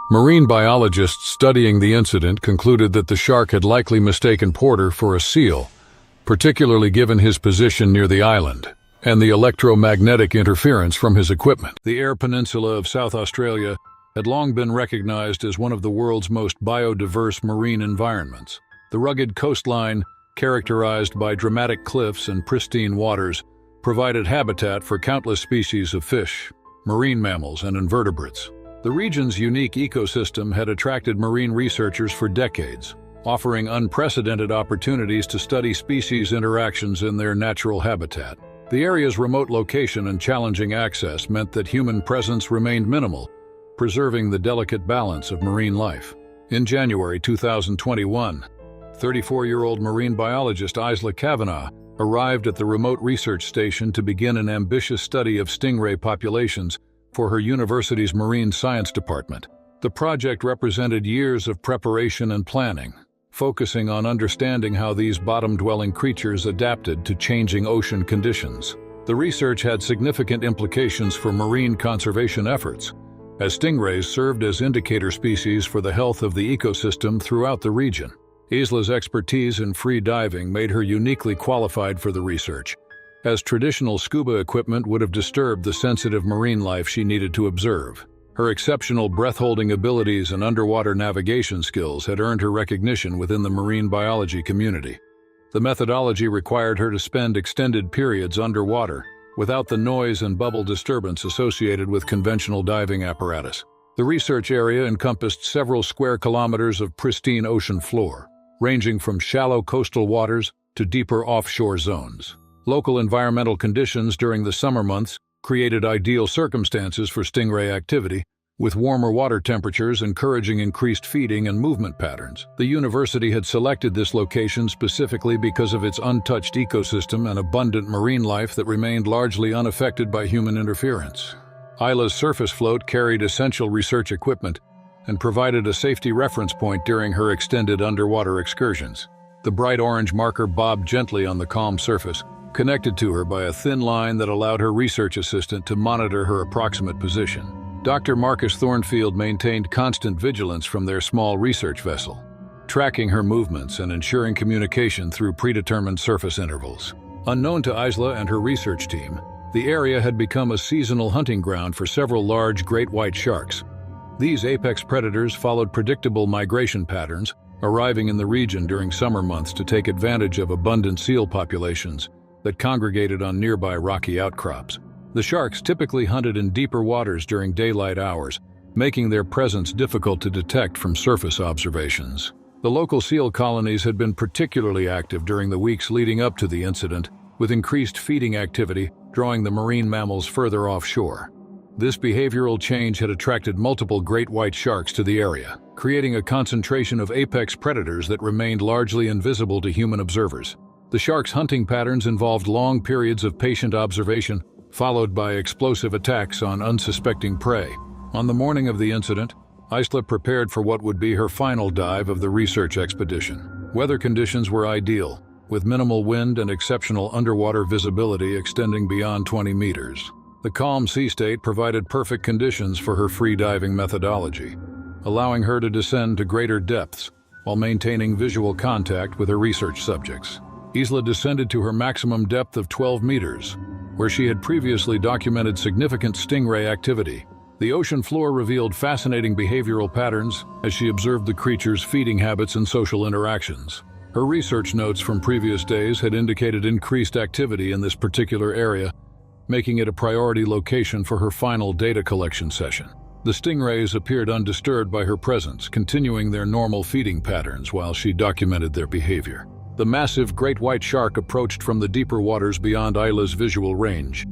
Marine biologists studying the incident concluded that the shark had likely mistaken Porter for a seal, particularly given his position near the island and the electromagnetic interference from his equipment. The Eyre Peninsula of South Australia had long been recognized as one of the world's most biodiverse marine environments. The rugged coastline, characterized by dramatic cliffs and pristine waters, provided habitat for countless species of fish, marine mammals, and invertebrates. The region's unique ecosystem had attracted marine researchers for decades, offering unprecedented opportunities to study species interactions in their natural habitat. The area's remote location and challenging access meant that human presence remained minimal, preserving the delicate balance of marine life. In January 2021, 34-year-old marine biologist Isla Kavanagh arrived at the remote research station to begin an ambitious study of stingray populations for her university's marine science department. The project represented years of preparation and planning, focusing on understanding how these bottom-dwelling creatures adapted to changing ocean conditions. The research had significant implications for marine conservation efforts, as stingrays served as indicator species for the health of the ecosystem throughout the region. Isla's expertise in free diving made her uniquely qualified for the research, as traditional scuba equipment would have disturbed the sensitive marine life she needed to observe. Her exceptional breath-holding abilities and underwater navigation skills had earned her recognition within the marine biology community. The methodology required her to spend extended periods underwater, without the noise and bubble disturbance associated with conventional diving apparatus. The research area encompassed several square kilometers of pristine ocean floor, ranging from shallow coastal waters to deeper offshore zones. Local environmental conditions during the summer months created ideal circumstances for stingray activity, with warmer water temperatures encouraging increased feeding and movement patterns. The university had selected this location specifically because of its untouched ecosystem and abundant marine life that remained largely unaffected by human interference. Isla's surface float carried essential research equipment and provided a safety reference point during her extended underwater excursions. The bright orange marker bobbed gently on the calm surface, connected to her by a thin line that allowed her research assistant to monitor her approximate position. Dr. Marcus Thornfield maintained constant vigilance from their small research vessel, tracking her movements and ensuring communication through predetermined surface intervals. Unknown to Isla and her research team, the area had become a seasonal hunting ground for several large great white sharks. These apex predators followed predictable migration patterns, arriving in the region during summer months to take advantage of abundant seal populations that congregated on nearby rocky outcrops. The sharks typically hunted in deeper waters during daylight hours, making their presence difficult to detect from surface observations. The local seal colonies had been particularly active during the weeks leading up to the incident, with increased feeding activity drawing the marine mammals further offshore. This behavioral change had attracted multiple great white sharks to the area, creating a concentration of apex predators that remained largely invisible to human observers. The sharks' hunting patterns involved long periods of patient observation, followed by explosive attacks on unsuspecting prey. On the morning of the incident, Isla prepared for what would be her final dive of the research expedition. Weather conditions were ideal, with minimal wind and exceptional underwater visibility extending beyond 20 meters. The calm sea state provided perfect conditions for her free diving methodology, allowing her to descend to greater depths while maintaining visual contact with her research subjects. Isla descended to her maximum depth of 12 meters, where she had previously documented significant stingray activity. The ocean floor revealed fascinating behavioral patterns as she observed the creature's feeding habits and social interactions. Her research notes from previous days had indicated increased activity in this particular area, making it a priority location for her final data collection session. The stingrays appeared undisturbed by her presence, continuing their normal feeding patterns while she documented their behavior. The massive great white shark approached from the deeper waters beyond Isla's visual range.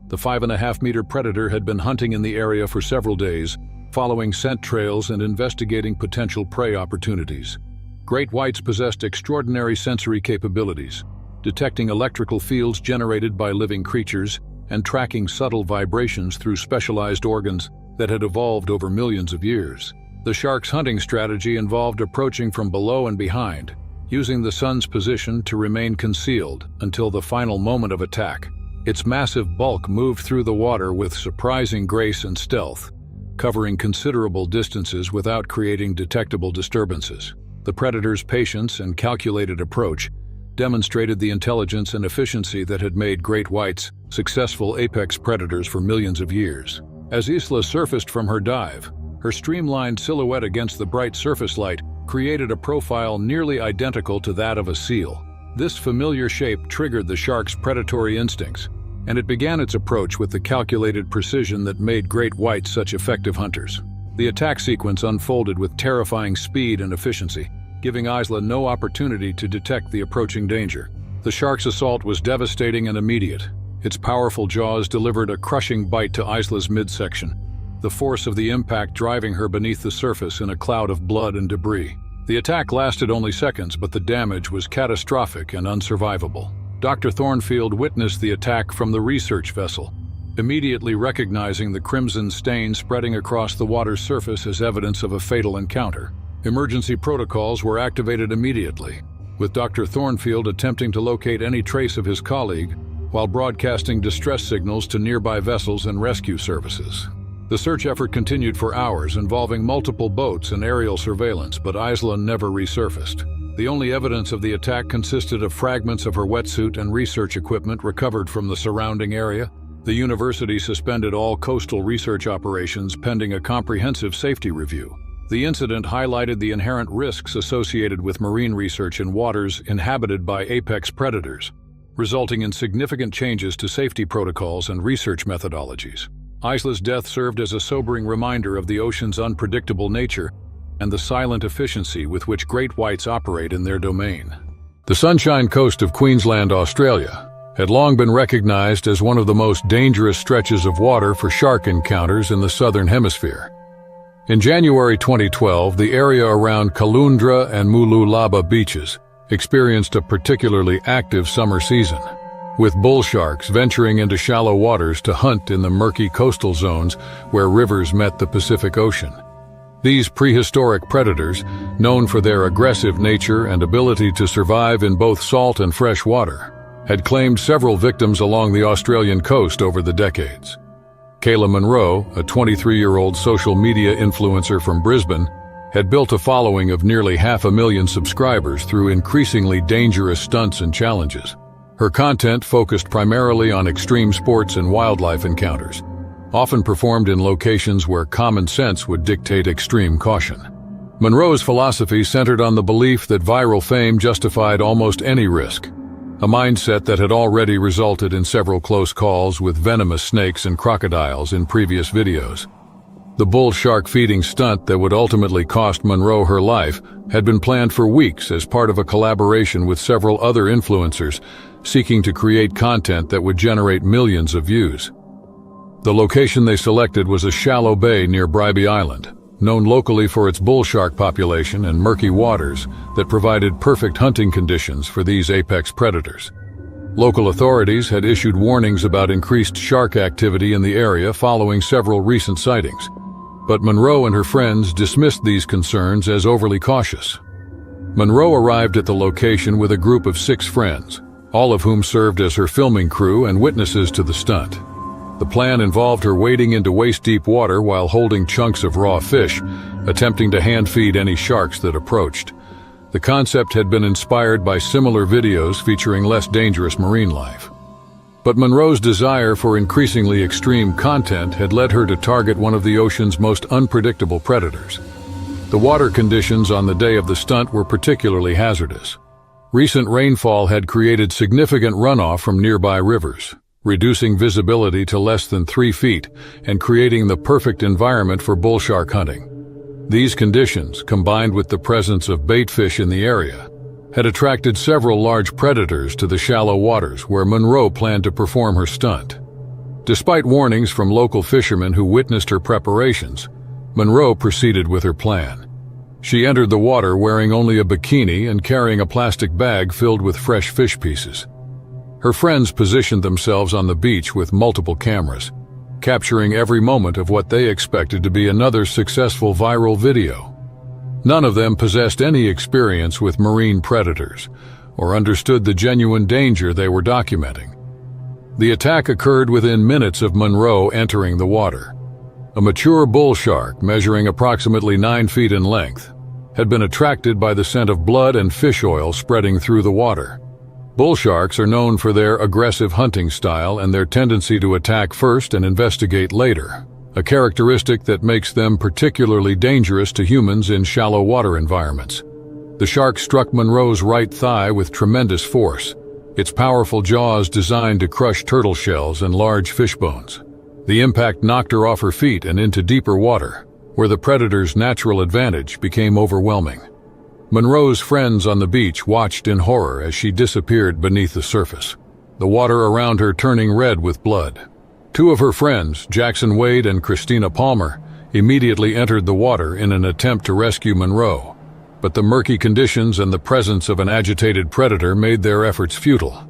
The 5.5-meter predator had been hunting in the area for several days, following scent trails and investigating potential prey opportunities. Great whites possessed extraordinary sensory capabilities, detecting electrical fields generated by living creatures and tracking subtle vibrations through specialized organs that had evolved over millions of years. The shark's hunting strategy involved approaching from below and behind, using the sun's position to remain concealed until the final moment of attack. Its massive bulk moved through the water with surprising grace and stealth, covering considerable distances without creating detectable disturbances. The predator's patience and calculated approach demonstrated the intelligence and efficiency that had made great whites successful apex predators for millions of years. As Isla surfaced from her dive, her streamlined silhouette against the bright surface light created a profile nearly identical to that of a seal. This familiar shape triggered the shark's predatory instincts, and it began its approach with the calculated precision that made great whites such effective hunters. The attack sequence unfolded with terrifying speed and efficiency, giving Isla no opportunity to detect the approaching danger. The shark's assault was devastating and immediate. Its powerful jaws delivered a crushing bite to Isla's midsection, the force of the impact driving her beneath the surface in a cloud of blood and debris. The attack lasted only seconds, but the damage was catastrophic and unsurvivable. Dr. Thornfield witnessed the attack from the research vessel, immediately recognizing the crimson stain spreading across the water's surface as evidence of a fatal encounter. Emergency protocols were activated immediately, with Dr. Thornfield attempting to locate any trace of his colleague while broadcasting distress signals to nearby vessels and rescue services. The search effort continued for hours, involving multiple boats and aerial surveillance, but Isla never resurfaced. The only evidence of the attack consisted of fragments of her wetsuit and research equipment recovered from the surrounding area. The university suspended all coastal research operations pending a comprehensive safety review. The incident highlighted the inherent risks associated with marine research in waters inhabited by apex predators, resulting in significant changes to safety protocols and research methodologies. Isla's death served as a sobering reminder of the ocean's unpredictable nature and the silent efficiency with which great whites operate in their domain. The Sunshine Coast of Queensland, Australia, had long been recognized as one of the most dangerous stretches of water for shark encounters in the southern hemisphere. In January 2012, the area around Caloundra and Mooloolaba beaches experienced a particularly active summer season, with bull sharks venturing into shallow waters to hunt in the murky coastal zones where rivers met the Pacific Ocean. These prehistoric predators, known for their aggressive nature and ability to survive in both salt and fresh water, had claimed several victims along the Australian coast over the decades. Kayla Monroe, a 23-year-old social media influencer from Brisbane, had built a following of nearly 500,000 subscribers through increasingly dangerous stunts and challenges. Her content focused primarily on extreme sports and wildlife encounters, often performed in locations where common sense would dictate extreme caution. Monroe's philosophy centered on the belief that viral fame justified almost any risk, a mindset that had already resulted in several close calls with venomous snakes and crocodiles in previous videos. The bull shark feeding stunt that would ultimately cost Monroe her life had been planned for weeks as part of a collaboration with several other influencers seeking to create content that would generate millions of views. The location they selected was a shallow bay near Bribie Island, known locally for its bull shark population and murky waters that provided perfect hunting conditions for these apex predators. Local authorities had issued warnings about increased shark activity in the area following several recent sightings, but Monroe and her friends dismissed these concerns as overly cautious. Monroe arrived at the location with a group of 6 friends, all of whom served as her filming crew and witnesses to the stunt. The plan involved her wading into waist-deep water while holding chunks of raw fish, attempting to hand-feed any sharks that approached. The concept had been inspired by similar videos featuring less dangerous marine life. But Monroe's desire for increasingly extreme content had led her to target one of the ocean's most unpredictable predators. The water conditions on the day of the stunt were particularly hazardous. Recent rainfall had created significant runoff from nearby rivers, reducing visibility to less than 3 feet and creating the perfect environment for bull shark hunting. These conditions, combined with the presence of bait fish in the area, had attracted several large predators to the shallow waters where Monroe planned to perform her stunt. Despite warnings from local fishermen who witnessed her preparations, Monroe proceeded with her plan. She entered the water wearing only a bikini and carrying a plastic bag filled with fresh fish pieces. Her friends positioned themselves on the beach with multiple cameras, capturing every moment of what they expected to be another successful viral video. None of them possessed any experience with marine predators or understood the genuine danger they were documenting. The attack occurred within minutes of Monroe entering the water. A mature bull shark measuring approximately 9 feet in length had been attracted by the scent of blood and fish oil spreading through the water. Bull sharks are known for their aggressive hunting style and their tendency to attack first and investigate later, a characteristic that makes them particularly dangerous to humans in shallow water environments. The shark struck Monroe's right thigh with tremendous force, its powerful jaws designed to crush turtle shells and large fish bones. The impact knocked her off her feet and into deeper water, where the predator's natural advantage became overwhelming. Monroe's friends on the beach watched in horror as she disappeared beneath the surface, the water around her turning red with blood. Two of her friends, Jackson Wade and Christina Palmer, immediately entered the water in an attempt to rescue Monroe, but the murky conditions and the presence of an agitated predator made their efforts futile.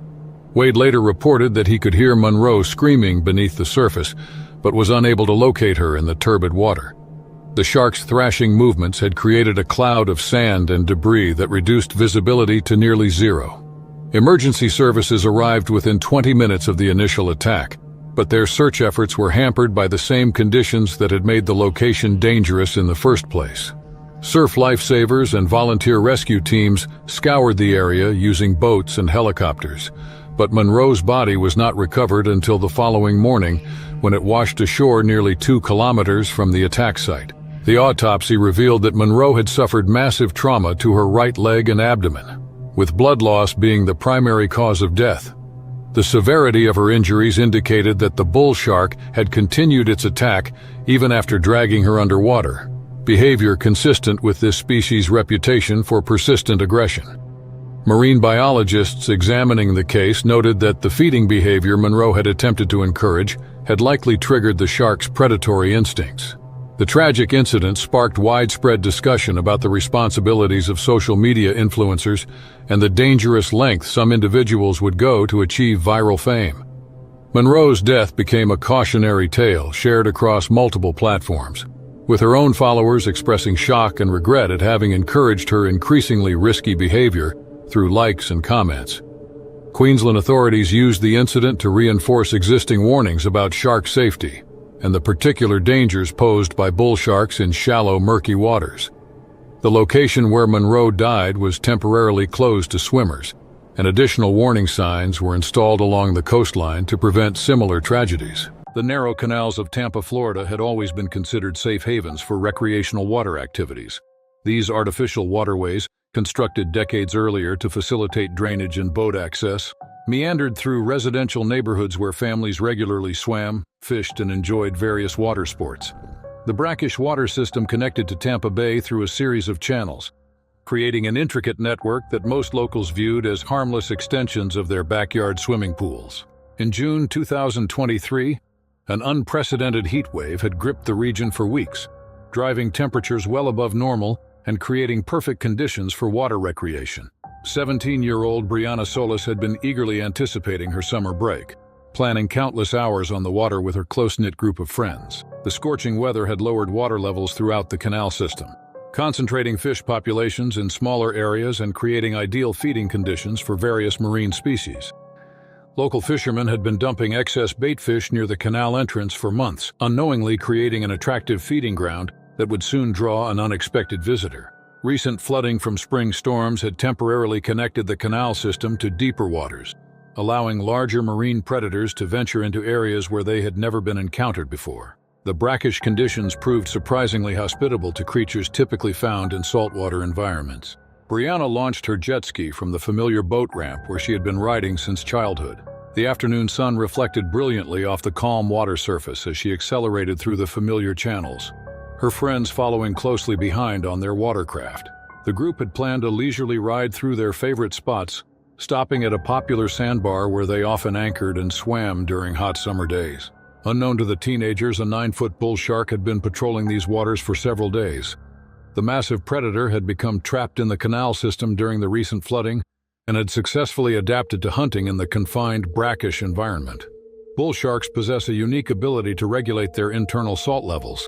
Wade later reported that he could hear Monroe screaming beneath the surface, but was unable to locate her in the turbid water. The shark's thrashing movements had created a cloud of sand and debris that reduced visibility to nearly zero. Emergency services arrived within 20 minutes of the initial attack, but their search efforts were hampered by the same conditions that had made the location dangerous in the first place. Surf lifesavers and volunteer rescue teams scoured the area using boats and helicopters, but Monroe's body was not recovered until the following morning when it washed ashore nearly 2 kilometers from the attack site. The autopsy revealed that Monroe had suffered massive trauma to her right leg and abdomen, with blood loss being the primary cause of death. The severity of her injuries indicated that the bull shark had continued its attack even after dragging her underwater, behavior consistent with this species' reputation for persistent aggression. Marine biologists examining the case noted that the feeding behavior Monroe had attempted to encourage had likely triggered the shark's predatory instincts. The tragic incident sparked widespread discussion about the responsibilities of social media influencers and the dangerous lengths some individuals would go to achieve viral fame. Monroe's death became a cautionary tale shared across multiple platforms, with her own followers expressing shock and regret at having encouraged her increasingly risky behavior through likes and comments. Queensland authorities used the incident to reinforce existing warnings about shark safety and the particular dangers posed by bull sharks in shallow, murky waters. The location where Monroe died was temporarily closed to swimmers, and additional warning signs were installed along the coastline to prevent similar tragedies. The narrow canals of Tampa, Florida had always been considered safe havens for recreational water activities. These artificial waterways, constructed decades earlier to facilitate drainage and boat access, meandered through residential neighborhoods where families regularly swam, fished, and enjoyed various water sports. The brackish water system connected to Tampa Bay through a series of channels, creating an intricate network that most locals viewed as harmless extensions of their backyard swimming pools. In June 2023, an unprecedented heat wave had gripped the region for weeks, driving temperatures well above normal and creating perfect conditions for water recreation. 17-year-old Brianna Solis had been eagerly anticipating her summer break, planning countless hours on the water with her close-knit group of friends. The scorching weather had lowered water levels throughout the canal system, concentrating fish populations in smaller areas and creating ideal feeding conditions for various marine species. Local fishermen had been dumping excess bait fish near the canal entrance for months, unknowingly creating an attractive feeding ground that would soon draw an unexpected visitor. Recent flooding from spring storms had temporarily connected the canal system to deeper waters, allowing larger marine predators to venture into areas where they had never been encountered before. The brackish conditions proved surprisingly hospitable to creatures typically found in saltwater environments. Brianna launched her jet ski from the familiar boat ramp where she had been riding since childhood. The afternoon sun reflected brilliantly off the calm water surface as she accelerated through the familiar channels, her friends following closely behind on their watercraft. The group had planned a leisurely ride through their favorite spots, stopping at a popular sandbar where they often anchored and swam during hot summer days. Unknown to the teenagers, a 9-foot bull shark had been patrolling these waters for several days. The massive predator had become trapped in the canal system during the recent flooding and had successfully adapted to hunting in the confined, brackish environment. Bull sharks possess a unique ability to regulate their internal salt levels,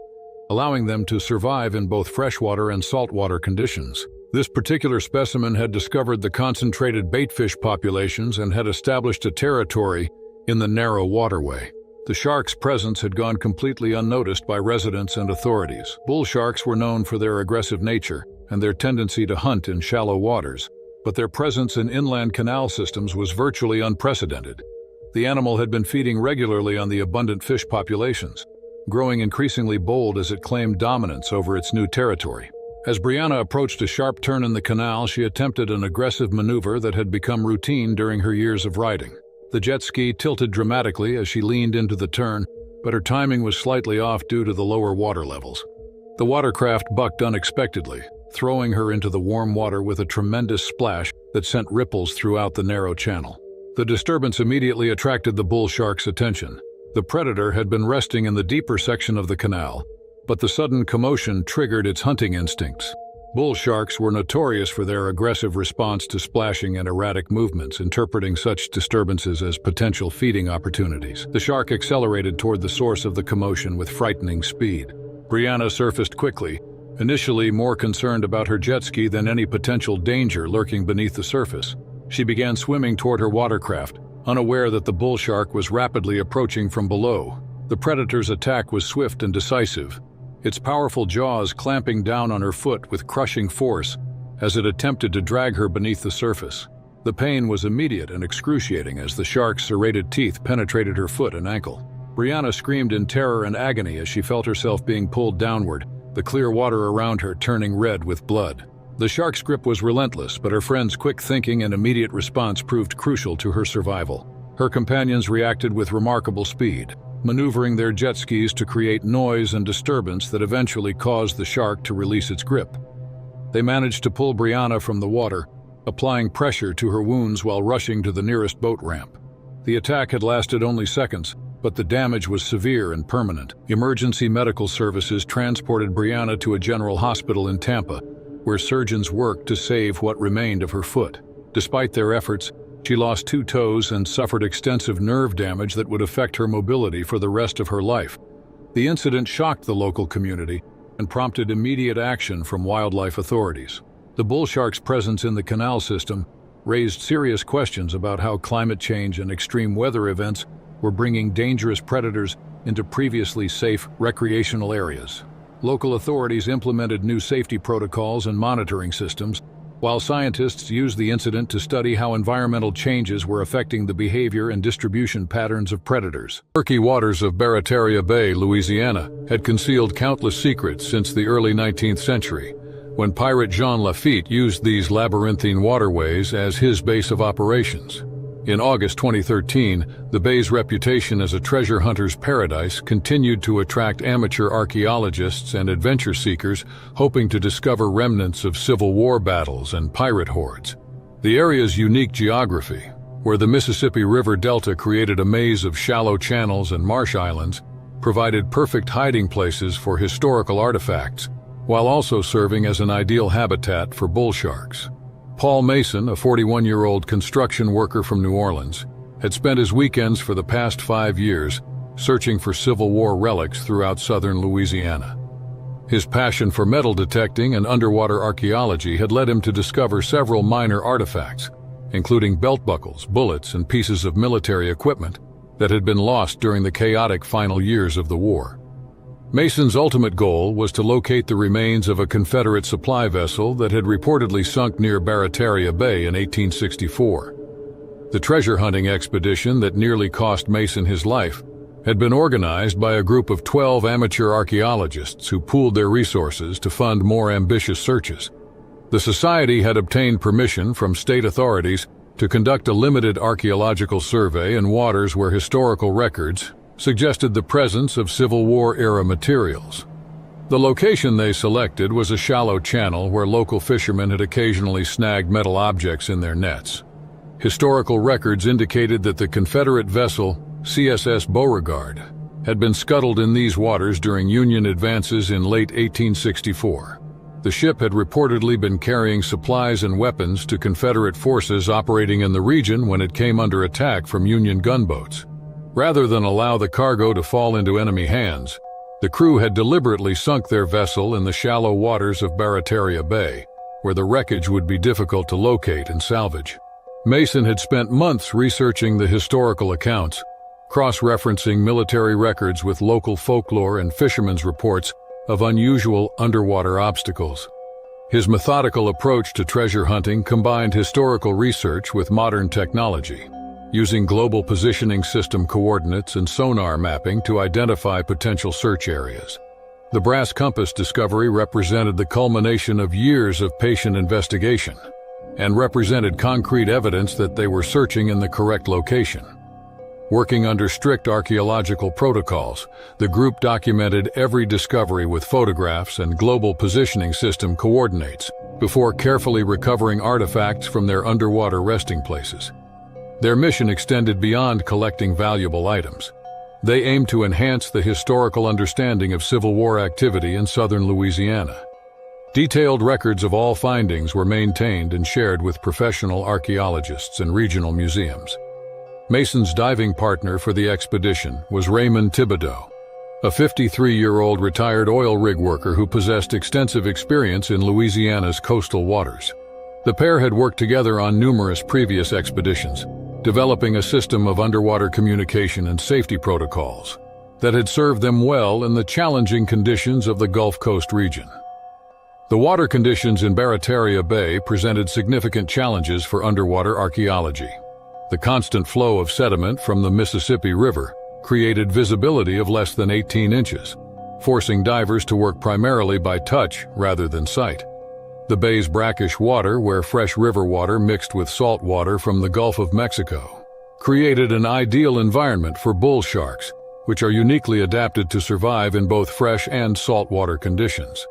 allowing them to survive in both freshwater and saltwater conditions. This particular specimen had discovered the concentrated baitfish populations and had established a territory in the narrow waterway. The shark's presence had gone completely unnoticed by residents and authorities. Bull sharks were known for their aggressive nature and their tendency to hunt in shallow waters, but their presence in inland canal systems was virtually unprecedented. The animal had been feeding regularly on the abundant fish populations, growing increasingly bold as it claimed dominance over its new territory. As Brianna approached a sharp turn in the canal, she attempted an aggressive maneuver that had become routine during her years of riding. The jet ski tilted dramatically as she leaned into the turn, but her timing was slightly off due to the lower water levels. The watercraft bucked unexpectedly, throwing her into the warm water with a tremendous splash that sent ripples throughout the narrow channel. The disturbance immediately attracted the bull shark's attention. The predator had been resting in the deeper section of the canal, but the sudden commotion triggered its hunting instincts. Bull sharks were notorious for their aggressive response to splashing and erratic movements, interpreting such disturbances as potential feeding opportunities. The shark accelerated toward the source of the commotion with frightening speed. Brianna surfaced quickly, initially more concerned about her jet ski than any potential danger lurking beneath the surface. She began swimming toward her watercraft, unaware that the bull shark was rapidly approaching from below. The predator's attack was swift and decisive, its powerful jaws clamping down on her foot with crushing force as it attempted to drag her beneath the surface. The pain was immediate and excruciating as the shark's serrated teeth penetrated her foot and ankle. Brianna screamed in terror and agony as she felt herself being pulled downward, the clear water around her turning red with blood. The shark's grip was relentless, but her friend's quick thinking and immediate response proved crucial to her survival. Her companions reacted with remarkable speed, maneuvering their jet skis to create noise and disturbance that eventually caused the shark to release its grip. They managed to pull Brianna from the water, applying pressure to her wounds while rushing to the nearest boat ramp. The attack had lasted only seconds, but the damage was severe and permanent. Emergency medical services transported Brianna to a general hospital in Tampa, where surgeons worked to save what remained of her foot. Despite their efforts, she lost 2 toes and suffered extensive nerve damage that would affect her mobility for the rest of her life. The incident shocked the local community and prompted immediate action from wildlife authorities. The bull shark's presence in the canal system raised serious questions about how climate change and extreme weather events were bringing dangerous predators into previously safe recreational areas. Local authorities implemented new safety protocols and monitoring systems, while scientists used the incident to study how environmental changes were affecting the behavior and distribution patterns of predators. Murky waters of Barataria Bay, Louisiana, had concealed countless secrets since the early 19th century, when pirate Jean Lafitte used these labyrinthine waterways as his base of operations. In August 2013, the bay's reputation as a treasure hunter's paradise continued to attract amateur archaeologists and adventure seekers hoping to discover remnants of Civil War battles and pirate hordes. The area's unique geography, where the Mississippi River Delta created a maze of shallow channels and marsh islands, provided perfect hiding places for historical artifacts, while also serving as an ideal habitat for bull sharks. Paul Mason, a 41-year-old construction worker from New Orleans, had spent his weekends for the past 5 years searching for Civil War relics throughout southern Louisiana. His passion for metal detecting and underwater archaeology had led him to discover several minor artifacts, including belt buckles, bullets, and pieces of military equipment that had been lost during the chaotic final years of the war. Mason's ultimate goal was to locate the remains of a Confederate supply vessel that had reportedly sunk near Barataria Bay in 1864. The treasure hunting expedition that nearly cost Mason his life had been organized by a group of 12 amateur archaeologists who pooled their resources to fund more ambitious searches. The society had obtained permission from state authorities to conduct a limited archaeological survey in waters where historical records suggested the presence of Civil War-era materials. The location they selected was a shallow channel where local fishermen had occasionally snagged metal objects in their nets. Historical records indicated that the Confederate vessel CSS Beauregard had been scuttled in these waters during Union advances in late 1864. The ship had reportedly been carrying supplies and weapons to Confederate forces operating in the region when it came under attack from Union gunboats. Rather than allow the cargo to fall into enemy hands, the crew had deliberately sunk their vessel in the shallow waters of Barataria Bay, where the wreckage would be difficult to locate and salvage. Mason had spent months researching the historical accounts, cross-referencing military records with local folklore and fishermen's reports of unusual underwater obstacles. His methodical approach to treasure hunting combined historical research with modern technology, using global positioning system coordinates and sonar mapping to identify potential search areas. The brass compass discovery represented the culmination of years of patient investigation and represented concrete evidence that they were searching in the correct location. Working under strict archaeological protocols, the group documented every discovery with photographs and global positioning system coordinates before carefully recovering artifacts from their underwater resting places. Their mission extended beyond collecting valuable items. They aimed to enhance the historical understanding of Civil War activity in southern Louisiana. Detailed records of all findings were maintained and shared with professional archaeologists and regional museums. Mason's diving partner for the expedition was Raymond Thibodeau, a 53-year-old retired oil rig worker who possessed extensive experience in Louisiana's coastal waters. The pair had worked together on numerous previous expeditions, developing a system of underwater communication and safety protocols that had served them well in the challenging conditions of the Gulf Coast region. The water conditions in Barataria Bay presented significant challenges for underwater archaeology. The constant flow of sediment from the Mississippi River created visibility of less than 18 inches, forcing divers to work primarily by touch rather than sight. The bay's brackish water, where fresh river water mixed with salt water from the Gulf of Mexico, created an ideal environment for bull sharks, which are uniquely adapted to survive in both fresh and saltwater conditions.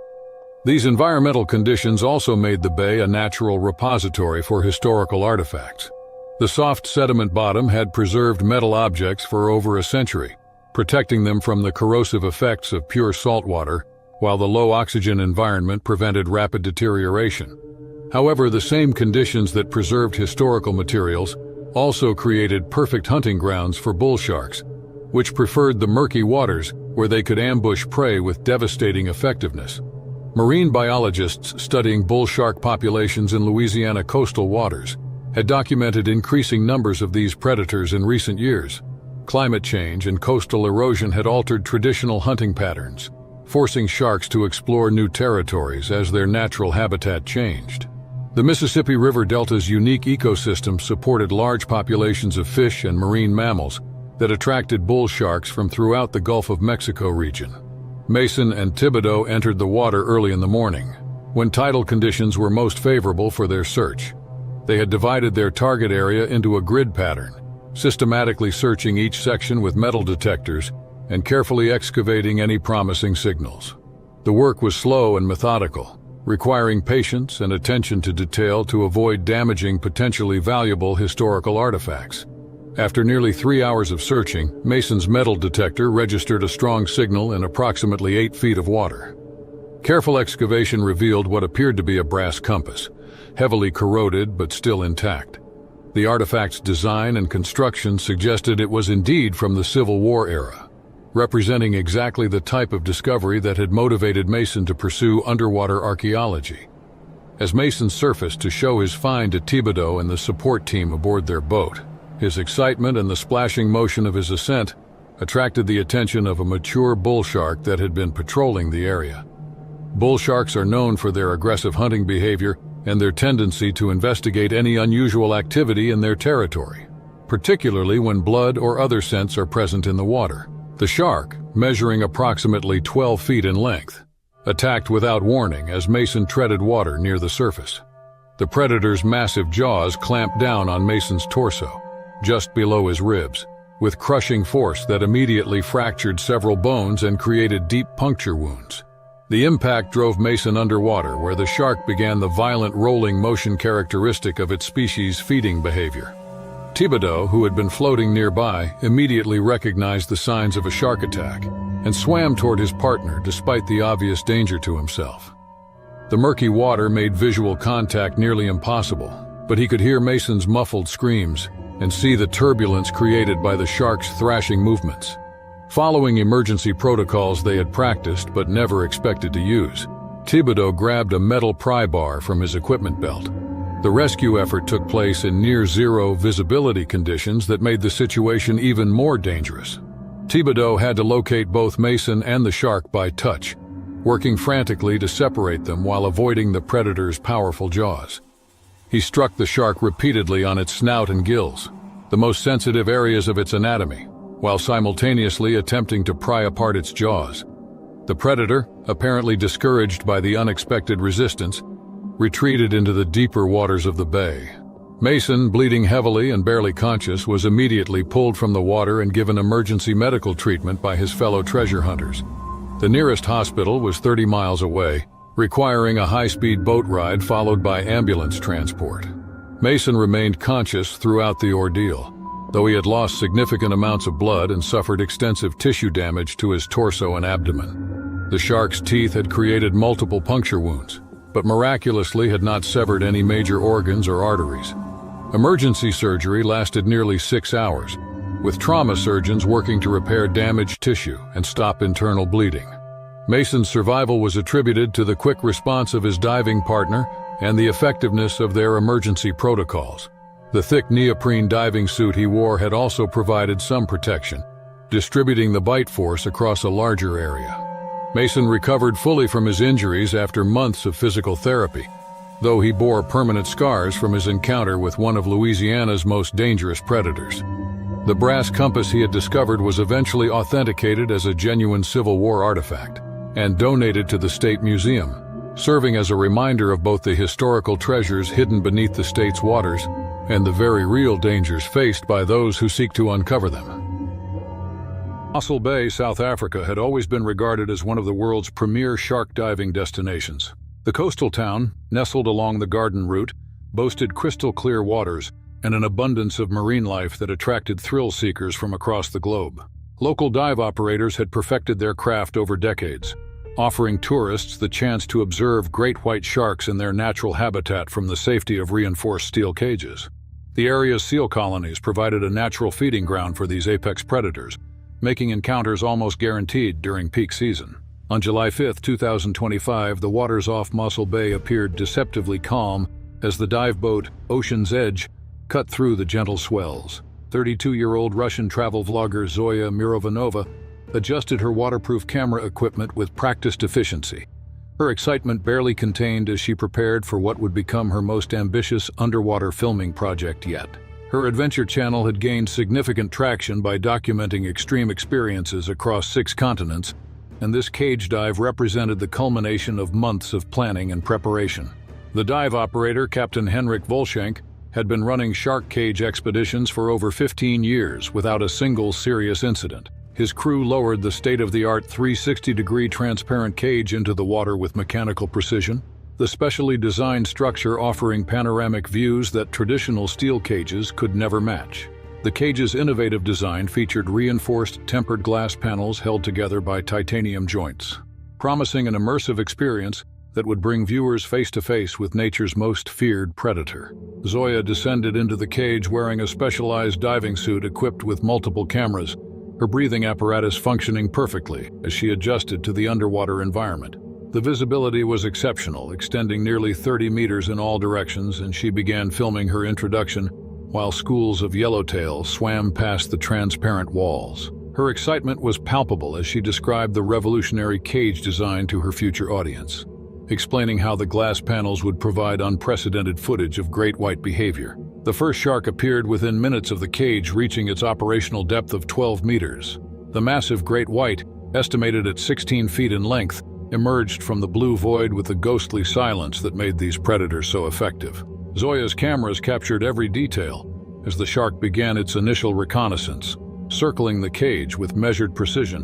These environmental conditions also made the bay a natural repository for historical artifacts. The soft sediment bottom had preserved metal objects for over a century, protecting them from the corrosive effects of pure salt water, while the low-oxygen environment prevented rapid deterioration. However, the same conditions that preserved historical materials also created perfect hunting grounds for bull sharks, which preferred the murky waters where they could ambush prey with devastating effectiveness. Marine biologists studying bull shark populations in Louisiana coastal waters had documented increasing numbers of these predators in recent years. Climate change and coastal erosion had altered traditional hunting patterns, forcing sharks to explore new territories as their natural habitat changed. The Mississippi River Delta's unique ecosystem supported large populations of fish and marine mammals that attracted bull sharks from throughout the Gulf of Mexico region. Mason and Thibodeau entered the water early in the morning, when tidal conditions were most favorable for their search. They had divided their target area into a grid pattern, systematically searching each section with metal detectors and carefully excavating any promising signals. The work was slow and methodical, requiring patience and attention to detail to avoid damaging potentially valuable historical artifacts. After nearly 3 hours of searching, Mason's metal detector registered a strong signal in approximately 8 feet of water. Careful excavation revealed what appeared to be a brass compass, heavily corroded but still intact. The artifact's design and construction suggested it was indeed from the Civil War era, representing exactly the type of discovery that had motivated Mason to pursue underwater archaeology. As Mason surfaced to show his find to Thibodeau and the support team aboard their boat, his excitement and the splashing motion of his ascent attracted the attention of a mature bull shark that had been patrolling the area. Bull sharks are known for their aggressive hunting behavior and their tendency to investigate any unusual activity in their territory, particularly when blood or other scents are present in the water. The shark, measuring approximately 12 feet in length, attacked without warning as Mason treaded water near the surface. The predator's massive jaws clamped down on Mason's torso, just below his ribs, with crushing force that immediately fractured several bones and created deep puncture wounds. The impact drove Mason underwater, where the shark began the violent rolling motion characteristic of its species' feeding behavior. Thibodeau, who had been floating nearby, immediately recognized the signs of a shark attack and swam toward his partner despite the obvious danger to himself. The murky water made visual contact nearly impossible, but he could hear Mason's muffled screams and see the turbulence created by the shark's thrashing movements. Following emergency protocols they had practiced but never expected to use, Thibodeau grabbed a metal pry bar from his equipment belt. The rescue effort took place in near-zero visibility conditions that made the situation even more dangerous. Thibodeau had to locate both Mason and the shark by touch, working frantically to separate them while avoiding the predator's powerful jaws. He struck the shark repeatedly on its snout and gills, the most sensitive areas of its anatomy, while simultaneously attempting to pry apart its jaws. The predator, apparently discouraged by the unexpected resistance, retreated into the deeper waters of the bay. Mason, bleeding heavily and barely conscious, was immediately pulled from the water and given emergency medical treatment by his fellow treasure hunters. The nearest hospital was 30 miles away, requiring a high-speed boat ride followed by ambulance transport. Mason remained conscious throughout the ordeal, though he had lost significant amounts of blood and suffered extensive tissue damage to his torso and abdomen. The shark's teeth had created multiple puncture wounds, but miraculously had not severed any major organs or arteries. Emergency surgery lasted nearly 6 hours, with trauma surgeons working to repair damaged tissue and stop internal bleeding. Mason's survival was attributed to the quick response of his diving partner and the effectiveness of their emergency protocols. The thick neoprene diving suit he wore had also provided some protection, distributing the bite force across a larger area. Mason recovered fully from his injuries after months of physical therapy, though he bore permanent scars from his encounter with one of Louisiana's most dangerous predators. The brass compass he had discovered was eventually authenticated as a genuine Civil War artifact and donated to the State Museum, serving as a reminder of both the historical treasures hidden beneath the state's waters and the very real dangers faced by those who seek to uncover them. Mossel Bay, South Africa, had always been regarded as one of the world's premier shark diving destinations. The coastal town, nestled along the Garden Route, boasted crystal-clear waters and an abundance of marine life that attracted thrill-seekers from across the globe. Local dive operators had perfected their craft over decades, offering tourists the chance to observe great white sharks in their natural habitat from the safety of reinforced steel cages. The area's seal colonies provided a natural feeding ground for these apex predators, making encounters almost guaranteed during peak season. On July 5, 2025, the waters off Mossel Bay appeared deceptively calm as the dive boat Ocean's Edge cut through the gentle swells. 32-year-old Russian travel vlogger Zoya Mirovanova adjusted her waterproof camera equipment with practiced efficiency. Her excitement barely contained as she prepared for what would become her most ambitious underwater filming project yet. Her adventure channel had gained significant traction by documenting extreme experiences across 6 continents, and this cage dive represented the culmination of months of planning and preparation. The dive operator, Captain Henrik Volshank, had been running shark cage expeditions for over 15 years without a single serious incident. His crew lowered the state-of-the-art 360-degree transparent cage into the water with mechanical precision, the specially designed structure offering panoramic views that traditional steel cages could never match. The cage's innovative design featured reinforced tempered glass panels held together by titanium joints, promising an immersive experience that would bring viewers face-to-face with nature's most feared predator. Zoya descended into the cage wearing a specialized diving suit equipped with multiple cameras, her breathing apparatus functioning perfectly as she adjusted to the underwater environment. The visibility was exceptional, extending nearly 30 meters in all directions, and she began filming her introduction while schools of yellowtails swam past the transparent walls. Her excitement was palpable as she described the revolutionary cage design to her future audience, explaining how the glass panels would provide unprecedented footage of great white behavior. The first shark appeared within minutes of the cage reaching its operational depth of 12 meters. The massive great white, estimated at 16 feet in length, emerged from the blue void with the ghostly silence that made these predators so effective. Zoya's cameras captured every detail as the shark began its initial reconnaissance, circling the cage with measured precision,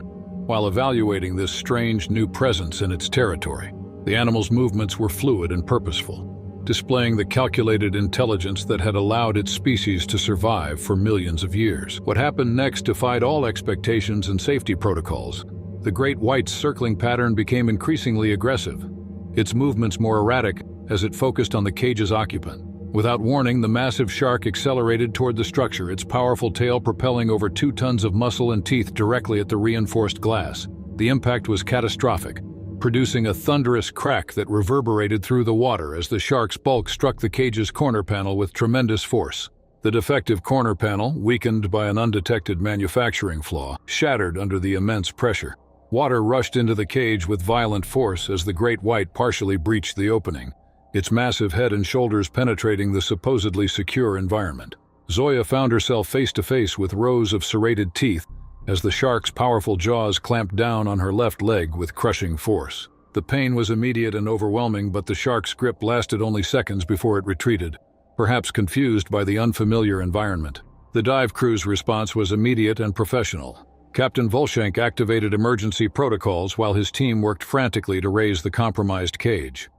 while evaluating this strange new presence in its territory. The animal's movements were fluid and purposeful, displaying the calculated intelligence that had allowed its species to survive for millions of years. What happened next defied all expectations and safety protocols. The great white's circling pattern became increasingly aggressive, its movements more erratic as it focused on the cage's occupant. Without warning, the massive shark accelerated toward the structure, its powerful tail propelling over 2 tons of muscle and teeth directly at the reinforced glass. The impact was catastrophic, producing a thunderous crack that reverberated through the water as the shark's bulk struck the cage's corner panel with tremendous force. The defective corner panel, weakened by an undetected manufacturing flaw, shattered under the immense pressure. Water rushed into the cage with violent force as the great white partially breached the opening, its massive head and shoulders penetrating the supposedly secure environment. Zoya found herself face to face with rows of serrated teeth as the shark's powerful jaws clamped down on her left leg with crushing force. The pain was immediate and overwhelming, but the shark's grip lasted only seconds before it retreated, perhaps confused by the unfamiliar environment. The dive crew's response was immediate and professional. Captain Volshank activated emergency protocols while his team worked frantically to raise the compromised cage.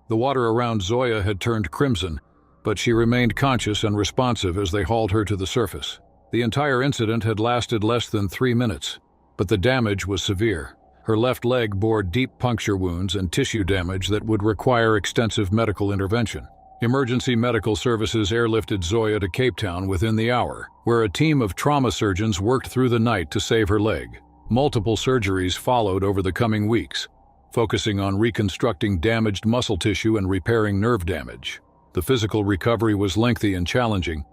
The water around Zoya had turned crimson, but she remained conscious and responsive as they hauled her to the surface. The entire incident had lasted less than 3 minutes, but the damage was severe. Her left leg bore deep puncture wounds and tissue damage that would require extensive medical intervention. Emergency medical services airlifted Zoya to Cape Town within the hour, where a team of trauma surgeons worked through the night to save her leg. Multiple surgeries followed over the coming weeks, focusing on reconstructing damaged muscle tissue and repairing nerve damage. The physical recovery was lengthy and challenging,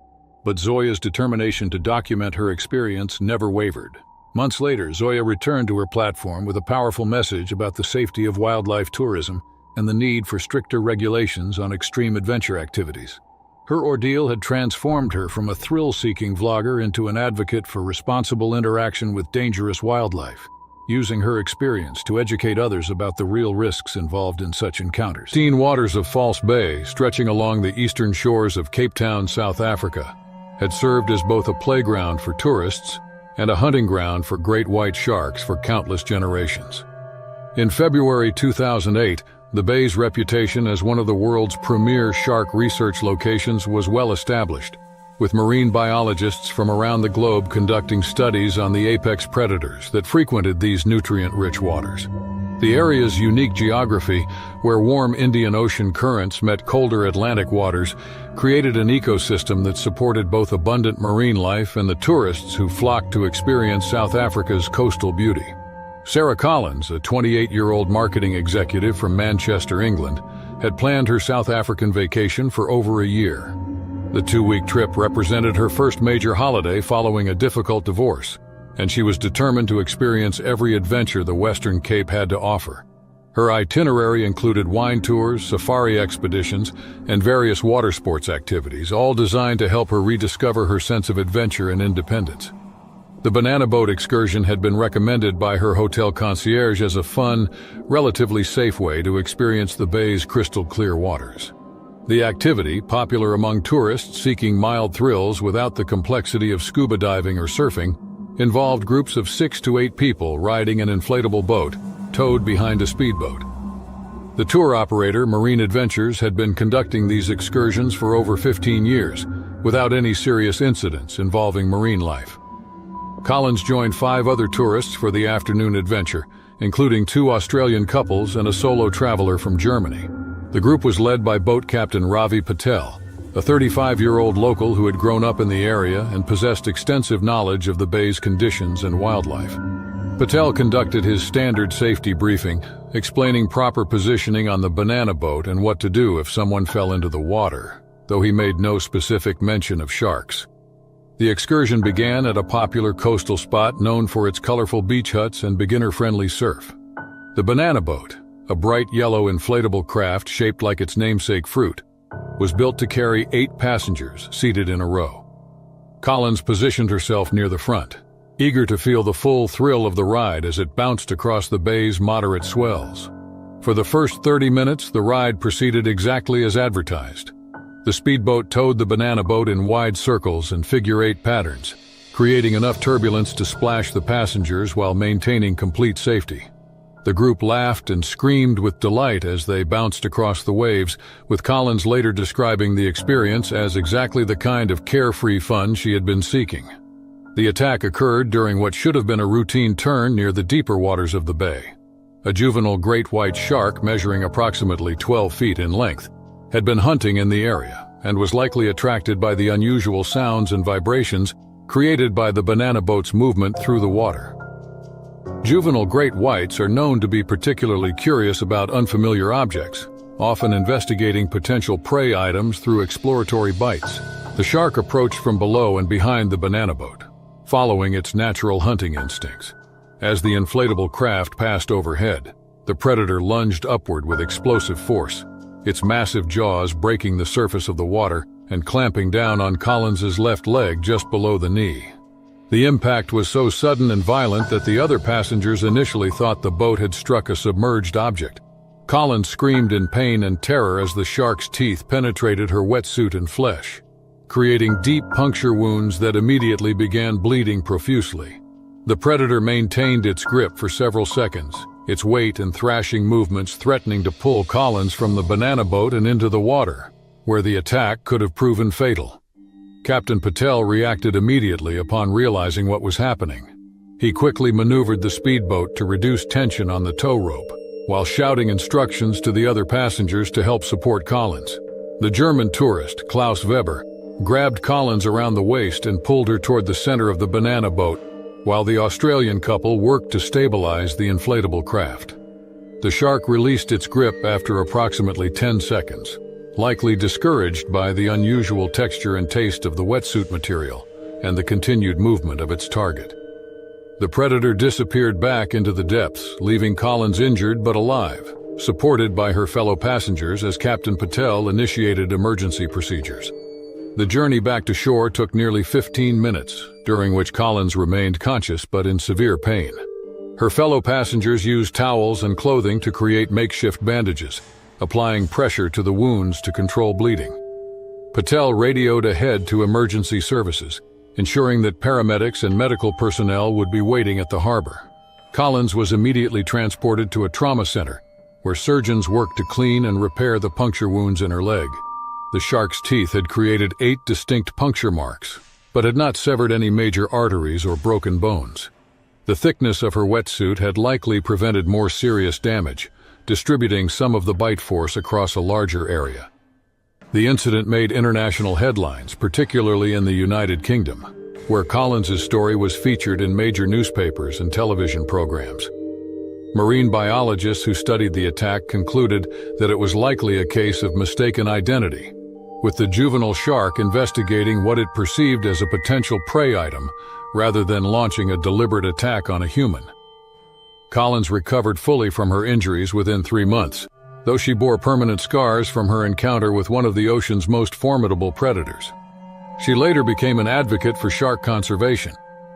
but Zoya's determination to document her experience never wavered. Months later, Zoya returned to her platform with a powerful message about the safety of wildlife tourism and the need for stricter regulations on extreme adventure activities. Her ordeal had transformed her from a thrill-seeking vlogger into an advocate for responsible interaction with dangerous wildlife, using her experience to educate others about the real risks involved in such encounters. The pristine waters of False Bay, stretching along the eastern shores of Cape Town, South Africa, had served as both a playground for tourists and a hunting ground for great white sharks for countless generations. In February 2008, the bay's reputation as one of the world's premier shark research locations was well established, with marine biologists from around the globe conducting studies on the apex predators that frequented these nutrient-rich waters. The area's unique geography, where warm Indian Ocean currents met colder Atlantic waters, created an ecosystem that supported both abundant marine life and the tourists who flocked to experience South Africa's coastal beauty. Sarah Collins, a 28-year-old marketing executive from Manchester, England, had planned her South African vacation for over a year. The 2-week trip represented her first major holiday following a difficult divorce, and she was determined to experience every adventure the Western Cape had to offer. Her itinerary included wine tours, safari expeditions, and various water sports activities, all designed to help her rediscover her sense of adventure and independence. The banana boat excursion had been recommended by her hotel concierge as a fun, relatively safe way to experience the bay's crystal-clear waters. The activity, popular among tourists seeking mild thrills without the complexity of scuba diving or surfing, involved groups of 6 to 8 people riding an inflatable boat, towed behind a speedboat. The tour operator, Marine Adventures, had been conducting these excursions for over 15 years, without any serious incidents involving marine life. Collins joined 5 other tourists for the afternoon adventure, including 2 Australian couples and a solo traveler from Germany. The group was led by boat captain Ravi Patel, a 35-year-old local who had grown up in the area and possessed extensive knowledge of the bay's conditions and wildlife. Patel conducted his standard safety briefing, explaining proper positioning on the banana boat and what to do if someone fell into the water, though he made no specific mention of sharks. The excursion began at a popular coastal spot known for its colorful beach huts and beginner-friendly surf. The banana boat, a bright yellow inflatable craft shaped like its namesake fruit, was built to carry 8 passengers seated in a row. Collins positioned herself near the front, eager to feel the full thrill of the ride as it bounced across the bay's moderate swells. For the first 30 minutes, the ride proceeded exactly as advertised. The speedboat towed the banana boat in wide circles and figure-8 patterns, creating enough turbulence to splash the passengers while maintaining complete safety. The group laughed and screamed with delight as they bounced across the waves, with Collins later describing the experience as exactly the kind of carefree fun she had been seeking. The attack occurred during what should have been a routine turn near the deeper waters of the bay. A juvenile great white shark measuring approximately 12 feet in length had been hunting in the area and was likely attracted by the unusual sounds and vibrations created by the banana boat's movement through the water. Juvenile great whites are known to be particularly curious about unfamiliar objects, often investigating potential prey items through exploratory bites. The shark approached from below and behind the banana boat, following its natural hunting instincts. As the inflatable craft passed overhead, the predator lunged upward with explosive force, its massive jaws breaking the surface of the water and clamping down on Collins's left leg just below the knee. The impact was so sudden and violent that the other passengers initially thought the boat had struck a submerged object. Collins screamed in pain and terror as the shark's teeth penetrated her wetsuit and flesh, creating deep puncture wounds that immediately began bleeding profusely. The predator maintained its grip for several seconds, its weight and thrashing movements threatening to pull Collins from the banana boat and into the water, where the attack could have proven fatal. Captain Patel reacted immediately upon realizing what was happening. He quickly maneuvered the speedboat to reduce tension on the tow rope, while shouting instructions to the other passengers to help support Collins. The German tourist, Klaus Weber, grabbed Collins around the waist and pulled her toward the center of the banana boat, while the Australian couple worked to stabilize the inflatable craft. The shark released its grip after approximately 10 seconds. Likely discouraged by the unusual texture and taste of the wetsuit material and the continued movement of its target. The predator disappeared back into the depths, leaving Collins injured but alive, supported by her fellow passengers as Captain Patel initiated emergency procedures. The journey back to shore took nearly 15 minutes, during which Collins remained conscious but in severe pain. Her fellow passengers used towels and clothing to create makeshift bandages, applying pressure to the wounds to control bleeding. Patel radioed ahead to emergency services, ensuring that paramedics and medical personnel would be waiting at the harbor. Collins was immediately transported to a trauma center, where surgeons worked to clean and repair the puncture wounds in her leg. The shark's teeth had created 8 distinct puncture marks, but had not severed any major arteries or broken bones. The thickness of her wetsuit had likely prevented more serious damage, distributing some of the bite force across a larger area. The incident made international headlines, particularly in the United Kingdom, where Collins's story was featured in major newspapers and television programs. Marine biologists who studied the attack concluded that it was likely a case of mistaken identity, with the juvenile shark investigating what it perceived as a potential prey item rather than launching a deliberate attack on a human. Collins recovered fully from her injuries within 3 months, though she bore permanent scars from her encounter with one of the ocean's most formidable predators. She later became an advocate for shark conservation,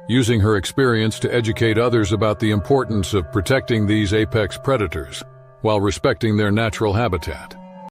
using her experience to educate others about the importance of protecting these apex predators while respecting their natural habitat.